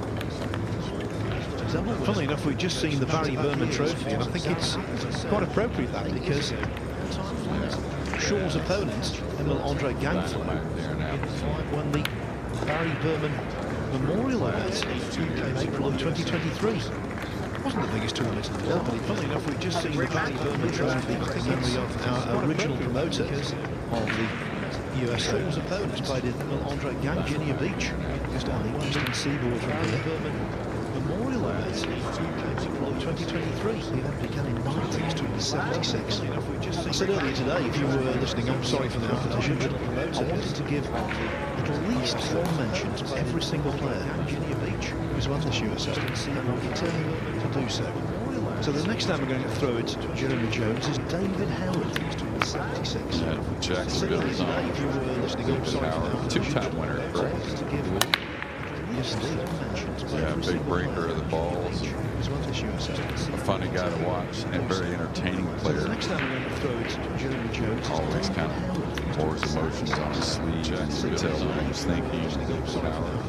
Funnily enough, we've just seen the Barry Berman Trophy, and I think it's quite appropriate that because Shaw's opponent, Emil-Andre Gangflow, won the Barry Berman Memorial event in April of 2023. It wasn't the biggest tournament in the world, but funnily enough, we've just seen the Barry Berman Trophy in memory of our original promoter of the US Open's opponent, played in Emil-Andre Gang, Virginia Beach, just on the eastern seaboard from here. Memorial event in April of 2023. The event began in 1976. I said earlier today, if you were listening, I'm sorry for the repetition, but I wanted to give at least one mention to every single player at Virginia Beach who's won this US Open, and I'll continue to do so. So the next time we're going to throw it to Jeremy Jones is David Howard, 76. Yeah, Jacksonville is on. If you were listening, I'm sorry for the Howard, two-time winner, correct? Yeah, big breaker of the balls. A funny guy to watch and very entertaining player. Next time we're going to throw it to Jeremy Jones. Always kind of pours emotions on his sleeve. You can tell what he was thinking.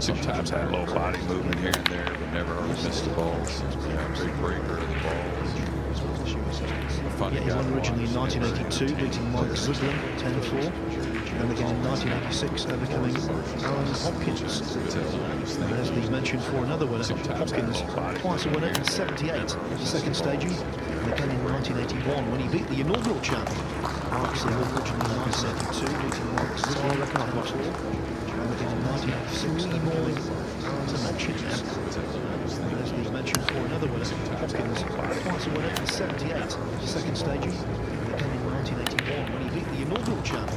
Sometimes had a low body movement here and there, but never really missed the balls. Yeah, big breaker of the balls. A funny He guy won to originally in watch. 1982, beating Mike Zwiglin 10-4. And again in 1986, overcoming Alan Hopkins. There's the mention for another winner, Hopkins, twice a winner in 78, second staging. And again in 1981, when he beat the inaugural champ, Mark Simmel, originally in 1972, beating Mike Zwiglin, and again in 1986, three more to mention now. There's the mention for another winner, Hopkins, twice a winner in 78, second staging. And again in 1981, when he beat the inaugural champ,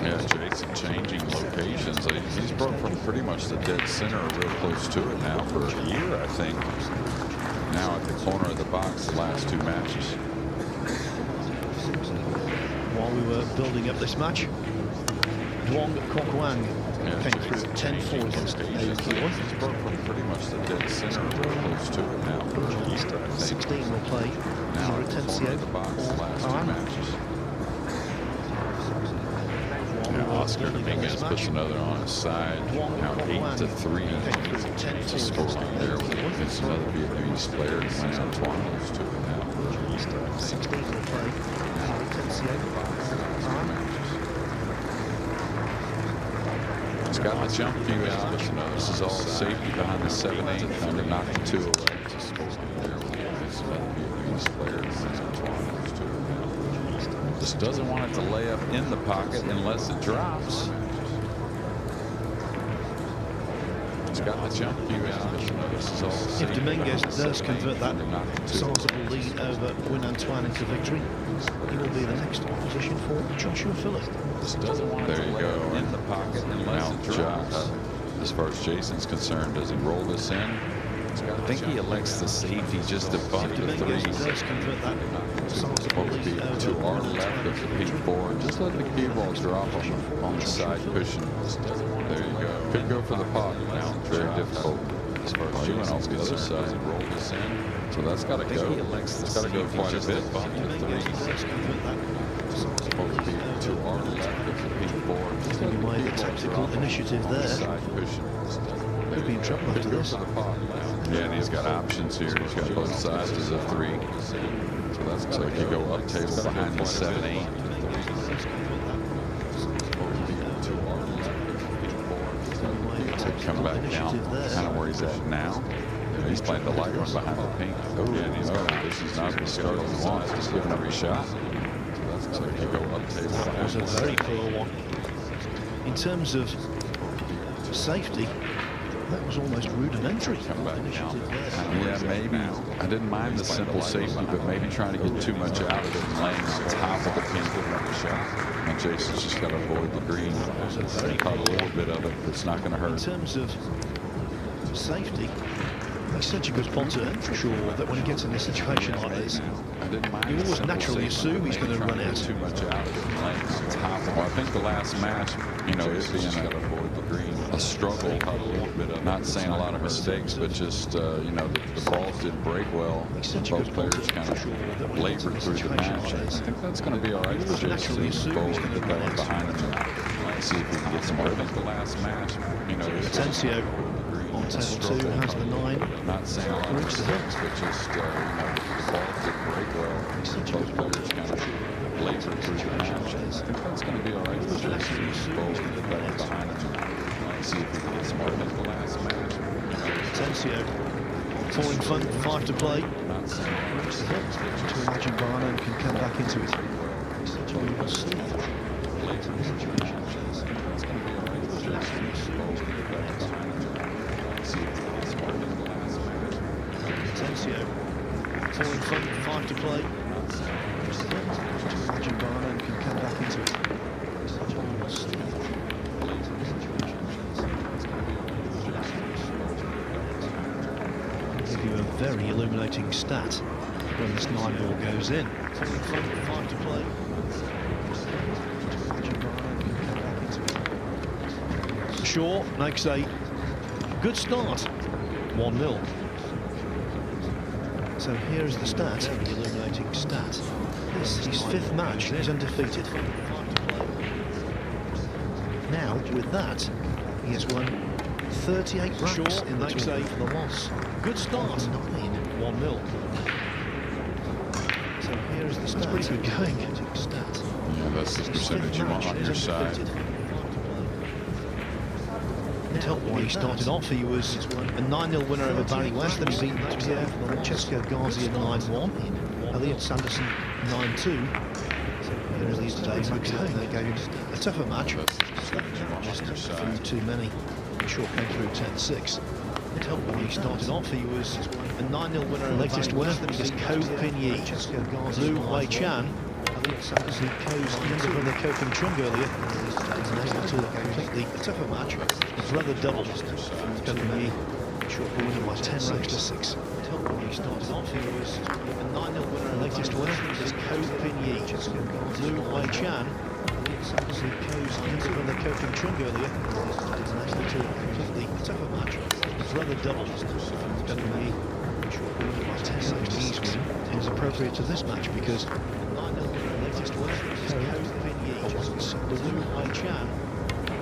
Yeah, Jason changing locations. He's broke from pretty much the dead center, real close to it now for a year, I think. Now at the corner of the box, the last 2 matches. While we were building up this match, Duong Kok Wang came through 10-4 against Aoki. He's broke from pretty much the dead center, real close to it now for a year, I think. 16 will play Now either at the corner of the box, the last 2 Aran. matches. Now Oscar Dominguez puts another on his side. Now 8-3 to score on there against another Vietnamese player. Wins Antoine goes to it now. 16 will play He's got the jump few out. This is all safety behind the 7-8. Under knocked the 2 away to score on there against another Vietnamese player. Wins Antoine goes to it now. Just doesn't want it to lay up in the pocket unless it drops. He's got the jump few out. This is all If safety Dominguez behind the does 7-8. convert that Under knocked the 2 sizable lead over Win Antoine into victory, he will be the next opposition for Joshua Phillip. There you go, in the pocket. Now, as far as Jason's concerned, does he roll this in? I think he elects the safety just to bump the 3. Does convert that Supposed to be to our left of the P4. Just let the cue ball drop on the side cushion. There you go. Could go for the pot now. Very difficult. As far as you went off the other side, roll this in. So that's got to go. It's got to go quite a bit. Bump the 3. Supposed to be to our left of the P4. Just let He made the a cue ball tactical drop initiative on the there. side cushion. Could be in trouble after Could go this. for the pot now. Yeah, and he's got options here. He's got both sides of the 3. So he could go up table behind the 7-8. Come back down, kind of where he's at now. He's playing the light one behind the pink. Oh, yeah, and he's got this is not the start he wants. Just giving up a shot. So he could go up table That was a behind the very 7-8. poor one. In terms of safety, that was almost rudimentary. Come back down. Initiative there. Yeah, maybe. I didn't mind the simple safety, but maybe trying to get too much out of it and laying on top of the pink shot. And Jason's just got to avoid the green. Caught a little bit of it, but it's not going to hurt. In terms of safety, he's such a good potter for sure that when he gets in a situation like this, you always naturally assume he's going to run out. Too much out. Well, I think the last match, you know, it being a struggle, not saying a lot of mistakes, but just, you know, the balls didn't break well. Both players kind of labored through the match. I think that's going to be all right for Jason. Bowl develop behind him and see if we can get some more. I think the last match, you know, Tencio on table 2 has the 9. Not saying a lot of mistakes, but just, you know, the balls didn't break well. Both players kind of labored through the match. I think that's going to be all right for Jason. Bowl develop behind him and see if we can get some more. I think the last match, you know, Tencio falling front, 5 to play. not saying a lot of mistakes, but To just imagine Barnum can come back into it. We will see. Tencio falling front, 5 to play. To imagine Barnum can come back into it. We will see. Give you a very illuminating stat when this 9 ball goes in. Falling front, 5 to play. Shaw makes a good start. 1-0. So here is the stat, very illuminating stat. This is his 5th match, he's undefeated. Now, with that, he has won 38 racks in the tournament for the loss. Good start. 1-0. So here is the stat. That's pretty good going. Stat. Yeah, that's the percentage you want on your side. It helped when he started off. He was a 9-0 winner over Barry West. Then he beat Francesco Garcia 9-1. Elliot Sanderson 9-2. Here is these today. They gave him a tougher match. Just through too many. Shaw came through 10-6. It helped when he started off. He was a 9-0 winner. Latest winner is Ko Pin Yi. Lu Wei Chan. Sanderson Ko's younger brother Ko Pin Chung earlier. He's able to complete the tougher match. His brother double. Ko Pin Yi. Short winner by 10 racks to 6. It helped when he started off. He was a 9-0 winner. Latest winner is Ko Pin Yi. Lu Wei Chan. Sanderson Ko's younger brother Ko Pin Chung earlier. He's able to complete the tougher match. His brother double. Ko Pin Yi. Short winner by 10 racks to 6. It was appropriate to this match because latest winner is Ko Pin Yi. Lu Wei Chan.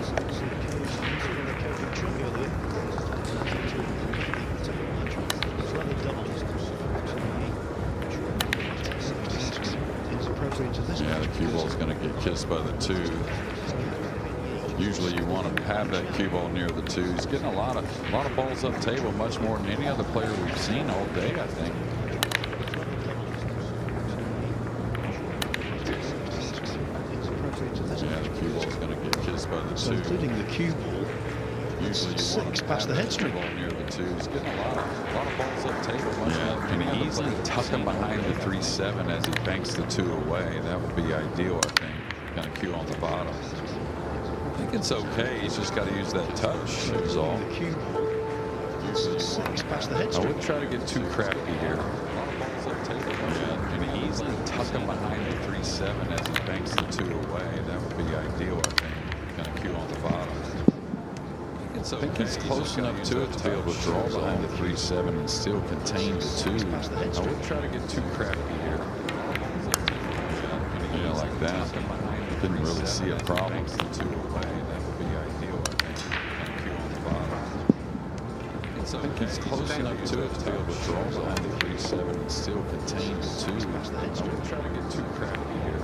Sanderson Ko's younger brother Ko Pin Chung earlier. Yeah, the cue ball's going to get kissed by the 2. Usually you want to have that cue ball near the 2. He's getting a lot of balls up table, much more than any other player we've seen all day, I think. Yeah, the cue ball's going to get kissed by the 2. So including the cue ball, usually you 6 past the head string. Ball near the 2. He's getting a lot of balls up table. Yeah, can he easily tuck him behind the 3-7 as he banks the 2 away? That would be ideal, I think. Kind of cue on the bottom. I think it's okay. He's just got to use that touch. Is all. The cue ball, 6 past the head I string. wouldn't try to get too crafty here. Yeah, can he easily tuck him behind the 3-7 as he banks the 2 away? That would be ideal, I think. Kind of cue on the bottom. I think he's close enough to it to be able to draw behind the 3-7 and still contain the 2. I wouldn't try to get too crafty here. Yeah, like that. Didn't really see a problem. The 2 away. That would be ideal, I think. Kind of cue on the bottom. I think he's close enough to it to be able to draw behind the 3-7 and still contain the 2. I wouldn't try to get too crafty here.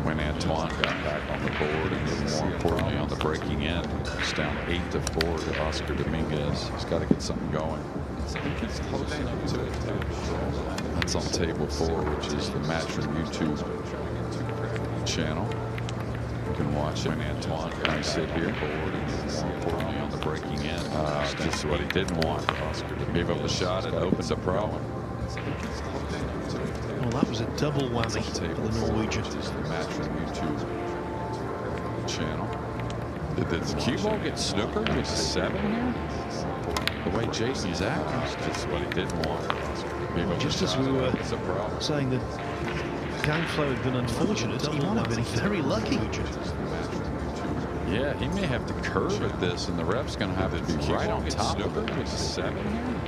When Antoine got back on the board and then more importantly on the breaking end, it's down 8-4 to Oscar Dominguez. He's got to get something going. It's close enough to it. That's on table 4, which is the Matchroom YouTube channel. You can watch it. When Antoine got sit here board and then more importantly on the breaking end. Just what he didn't want. Oscar gave up a shot and opens a problem. Well, that was a double whammy for the Norwegian. Is the Matchroom YouTube channel. Did the cue ball get snookered with 7 here? The way Jason's acting, that's what he didn't want. Just as we were saying that game flow had been unfortunate, he might have been very lucky. Yeah, he may have to curve at this, and the ref's going to have to be right on top of it with 7 here.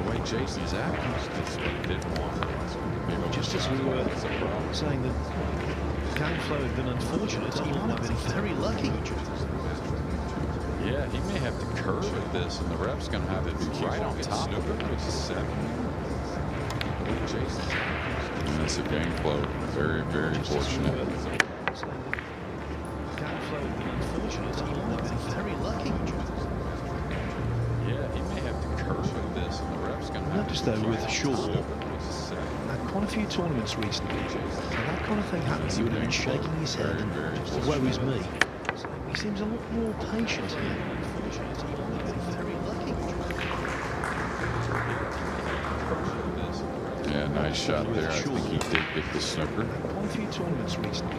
The way Jason's acting, that's what he didn't want. Just as we were saying that game flow had been unfortunate, he might have been very lucky. Yeah, he may have to curve at this, and the ref's going to have to be right on top of it with 7. And that's a game flow. Very, very fortunate. Game flow had been unfortunate, he might have been very lucky. Yeah, he may have to curve at this, and the ref's going to have Notice to though be with right on Shaw, top of it with 7. had quite a few tournaments recently, and that kind of thing happens. He would have been shaking his head and woe is me. He seems a lot more patient here. Unfortunately, he might have been very lucky. Yeah, nice shot there. I think he did get the snooker. Quite a few tournaments recently.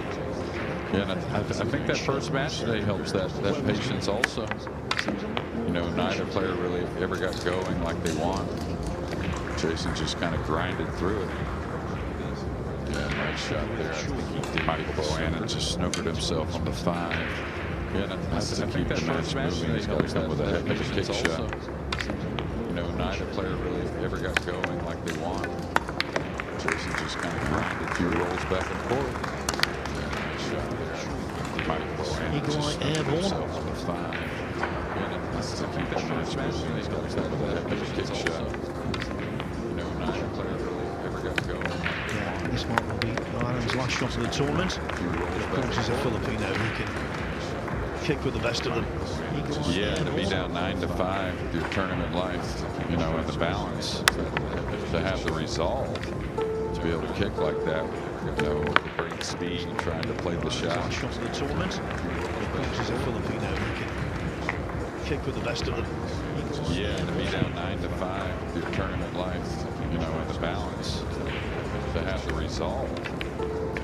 Yeah, and I think that first match today helps that patience also. You know, neither player really ever got going like they want. Jason just kind of grinded through it. Yeah, nice shot there. I think he did. Michael Bohannon just snookered himself on the 5. Yeah, and I think that first match today helps that with a heck of a kick shot. You know, neither player really ever got going like they want. Jason just kind of grinded a few rolls back and forth. Yeah, nice shot there. Michael Bohannon just snookered himself on the 5. Yeah, and I think that first match today helps that with a heck of a kick shot. Yeah, this might well be Ireland's last shot of the tournament. Of course, he's a Filipino. He can kick with the best of them. Yeah, to be down 9-5 with your tournament life, you know, and the balance, to have the resolve to be able to kick like that, you know, great speed, trying to play the shot. Last shot of the tournament. Of course, he's a Filipino. He can kick with the best of them. Yeah, to be down 9-5 with your tournament life, you know, and the balance, to have the resolve to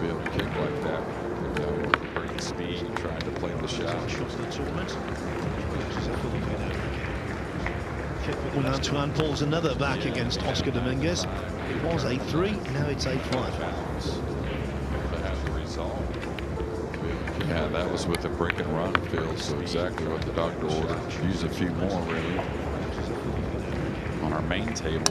be able to kick like that, you know, great speed, trying to play the shot. Last shot of the tournament. Well, Antoine pulls another back against Oscar Dominguez. It was 8-3, now it's 8-5. To have the resolve. Yeah, that was with a break and run field, so exactly what the doctor ordered. Use a few more, really. On our main table,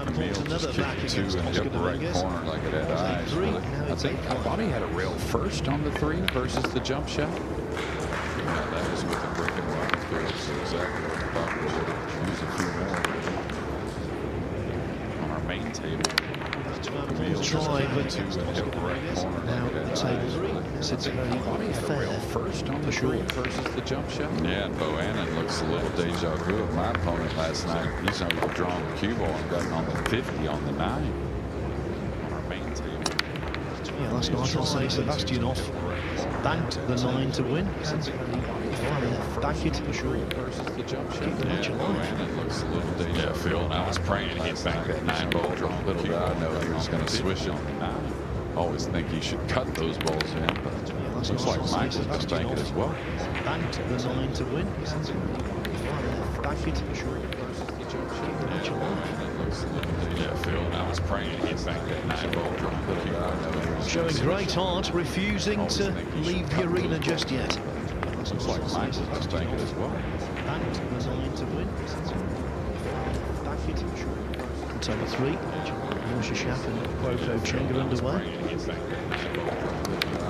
Emil just kicked 2 in the upper right corner like it had eyes. I thought he had a rail first on the 3 versus the jump shot. Yeah, that was with a break and run field, so exactly what the doctor ordered. Use a few more, really. On our main table, Emil just kicked 2 in the upper right corner like it had eyes. It's very fair first on the 3 versus the jump shot. Yeah, and Bohannon looks a little deja vu of my opponent last night. He's overdrawn the cue ball and gotten on the 50 on the 9. On our main table. Yeah, last night I'll say Sebastianov banked the 9 to win. Bank it for sure. Versus the jump shot. Keep the match alive. Bohannon looks a little deja vu. Yeah, Phil, and I was praying he'd bank that 9 ball. Little did I know he was going to swish it on the 9. Always think he should cut those balls in, but it looks like Michael's going to bank it as well. Banked the 9 to win. Bank it for sure. Keep the match alive. Yeah, Phil, and I was praying he'd bank that 9 ball. Little did I know he was Showing great heart, refusing to leave the arena just yet. Looks like Michael's going to bank it as well. Banked the 9 to win. Bank it for sure. Number 3, Moshe Shap and Quoko Chenga underway.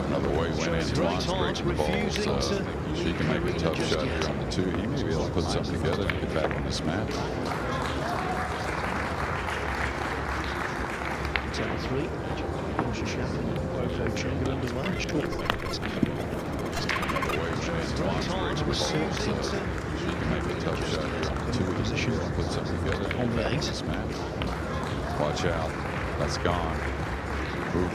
Another way when Antoine's breaking the ball, so she can make a tough shot here on the 2. He may be able to put something together and get back on this match. Number 3, Moshe Shap and Quoko Chenga underway. Another way when Antoine's breaking the ball, so she can make a tough shot here on the 2. Position He may be able to put something together and get back on this match. Watch out. That's gone. Oof.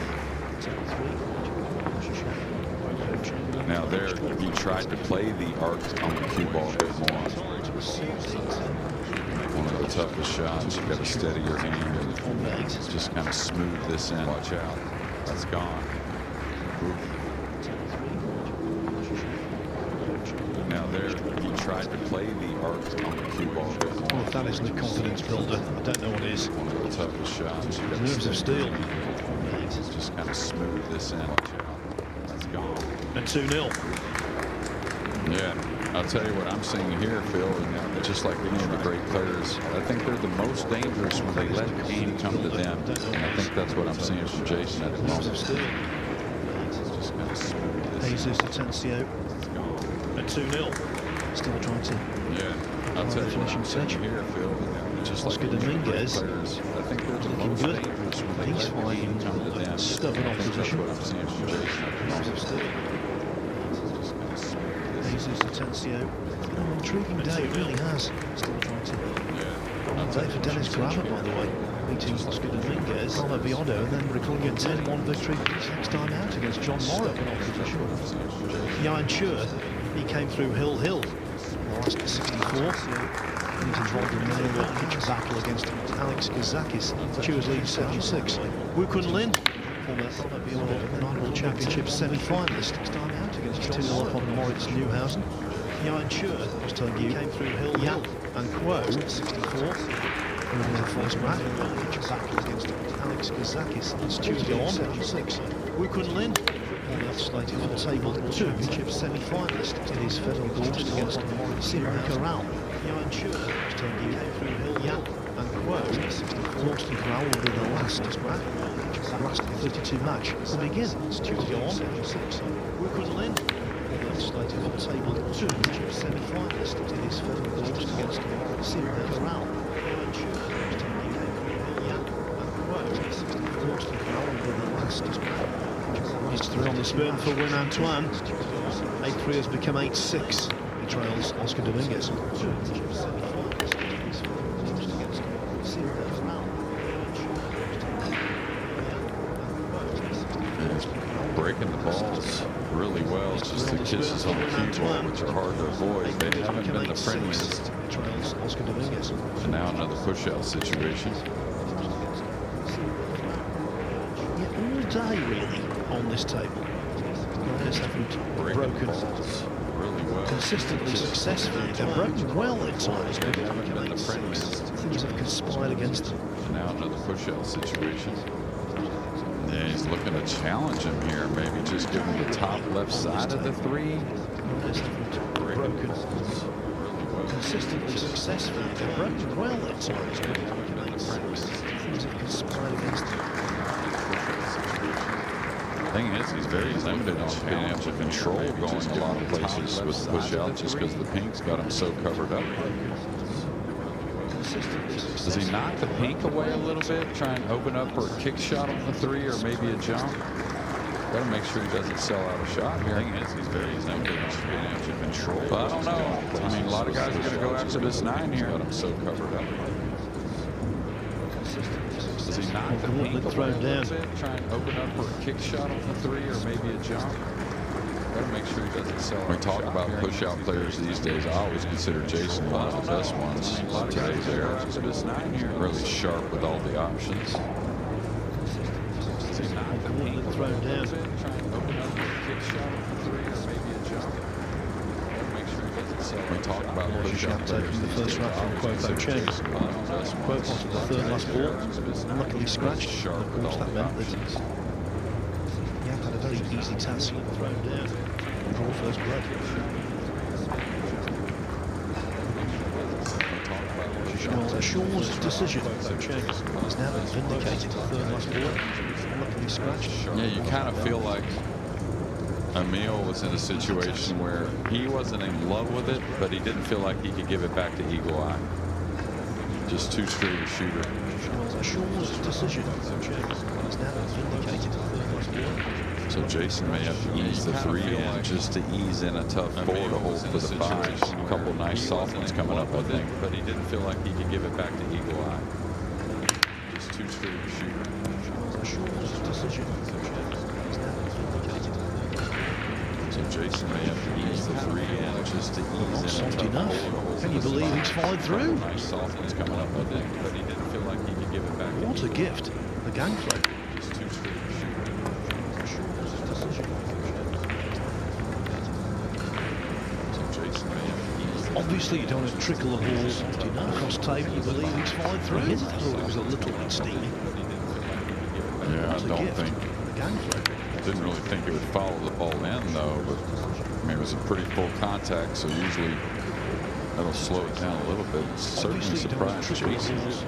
Now there, he tried to play the arc on the cue ball a bit more. One of the toughest shots. You got to steady your hand and just kind of smooth this in. Watch out. That's gone. Oof. Now there, he tried to play the arc on the cue ball. Well, if that isn't a confidence builder, I don't know what is. One of the toughest shots. You got Nerves of steel. just kind of smooth this in. Watch out. That's gone. And 2-0. Yeah, I'll tell you what I'm seeing here, Phil, and just like any of the great players, I think they're the most dangerous when they let the game come to them. And I think that's what I'm seeing from Jason at the moment. Just kind of smooth this. Jesus Atencio at 2-0. Still trying to. Yeah, I'll tell you what I'm seeing here, Phil. Just like Oscar Dominguez. players, I think they're the most good. dangerous when they He's let the game finding come to them. stubborn I think that's opposition. what I'm seeing from Jason at the moment. Just kind of smooth this. Jesus Atencio. An intriguing day, it really has. Still trying to. Yeah. Day for Dennis Grabber, by the way. Beating Oscar Dominguez, Paulo Biondo, and then recording a 10-1 victory next time out against John Morrow. Jan Chur, he came through Hill. Last 64. He's involved in a pitch battle against Alex Kazakis. Chur's lead 7-6. Wu Kun Lin, former World Championship semi-finalist, next time out against 2-0 up on Moritz Neuhausen. Jan Chur, I was telling you, came through Hill and Quo, 64. Moving in first match, pitch battle against Alex Kazakis. It's due to go on, 7-6. Wu Kun Lin, slated for table 2 championship semi-finalist in his federal games against Sierra Corral. Jan Chur, was telling you, came through Hill and Quo, 64. Austin Corral will be the last match. That last 32 match will begin. It's due to go on, 7-6. Wu Kun Lin, slated for table 2 championship semi-finalist in his federal games against Sierra Corral. Jan Chur, was telling you, came through Hill and Quo, 64. Austin Corral will be the last match. It's 3 on the spin for Win Antoine. 8-3 has become 8-6. He trails Oscar Dominguez. He's breaking the balls really well. It's just the kisses on the cue ball, which are hard to avoid. They haven't been the friendliest. Trails Oscar Dominguez. And now another push-out situation. All day, really, on this table. Players haven't broken really well. consistently successfully. They've broken well at times, but They haven't been the friendliest. things have conspired against them. And now another push-out situation. Yeah, he's looking to challenge him here. Maybe just give him the top left side of the 3. Players haven't broken consistently successfully. They've broken well at times, but things have conspired against them. The thing is, he's very limited on being able to control going a lot of places with push-out just because the pink's got him so covered up. Does he knock the pink away a little bit, try and open up for a kick shot on the 3 or maybe a jump? Got to make sure he doesn't sell out a shot here. The thing is, he's very limited on being able to control. But I don't know. I mean, a lot of guys are going to go after this 9 here. Got him so covered up. Does he knock the pink away thrown a little down. bit, try and open up for a kick shot on the 3 or maybe a jump? Got to make sure he doesn't sell. When we talk about push-out players these days, I always consider Jason one of the best ones in today's era. Really sharp with all the options. Does he knock the pink thrown down. try and open up for a kick shot on the 3 or maybe a jump? Got to make sure he doesn't sell. When we talk about push-out players The these first days, round I from always Quo consider Cheng. Jason one of the best Quo ones. onto the third last ball. Luckily scratched. Sharp Of with course, all that the meant that options. Yap had a very easy task. Thrown down. Draw first blood. Shaw's decision. He's now been vindicated. Third last ball. Luckily scratched. Yeah, you kind of feel like Emil was in a situation where he wasn't in love with it, but he didn't feel like he could give it back to Eagle Eye. Just too straight a shooter. Shaw's decision. He's now been vindicated. Third last ball. So Jason may have to ease the 3 in just to ease in a tough 4 to hold for the 5. A couple nice soft ones coming up, I think. But he didn't feel like he could give it back to Eagle Eye. Just too straight a shooter. Shaw's decision. So Jason may have to ease the 3 in just to ease Not in a soft tough enough. hole. Can you believe he's followed through? Nice soft ones coming up, I think, but he didn't feel like he could give it back. What a gift. The gang flow. Just too straight for sure. So Jason may have to ease. Obviously, you don't want to trickle the balls across table. You believe he's followed through. I thought it was a little bit steamy. Yeah, I What a don't gift. think. The gang flow. Didn't really think it would follow the ball in, though, but I mean, it was a pretty full contact, so usually that'll slow it down a little bit. It's certainly Obviously, you don't want surprised to trickle the Jason. balls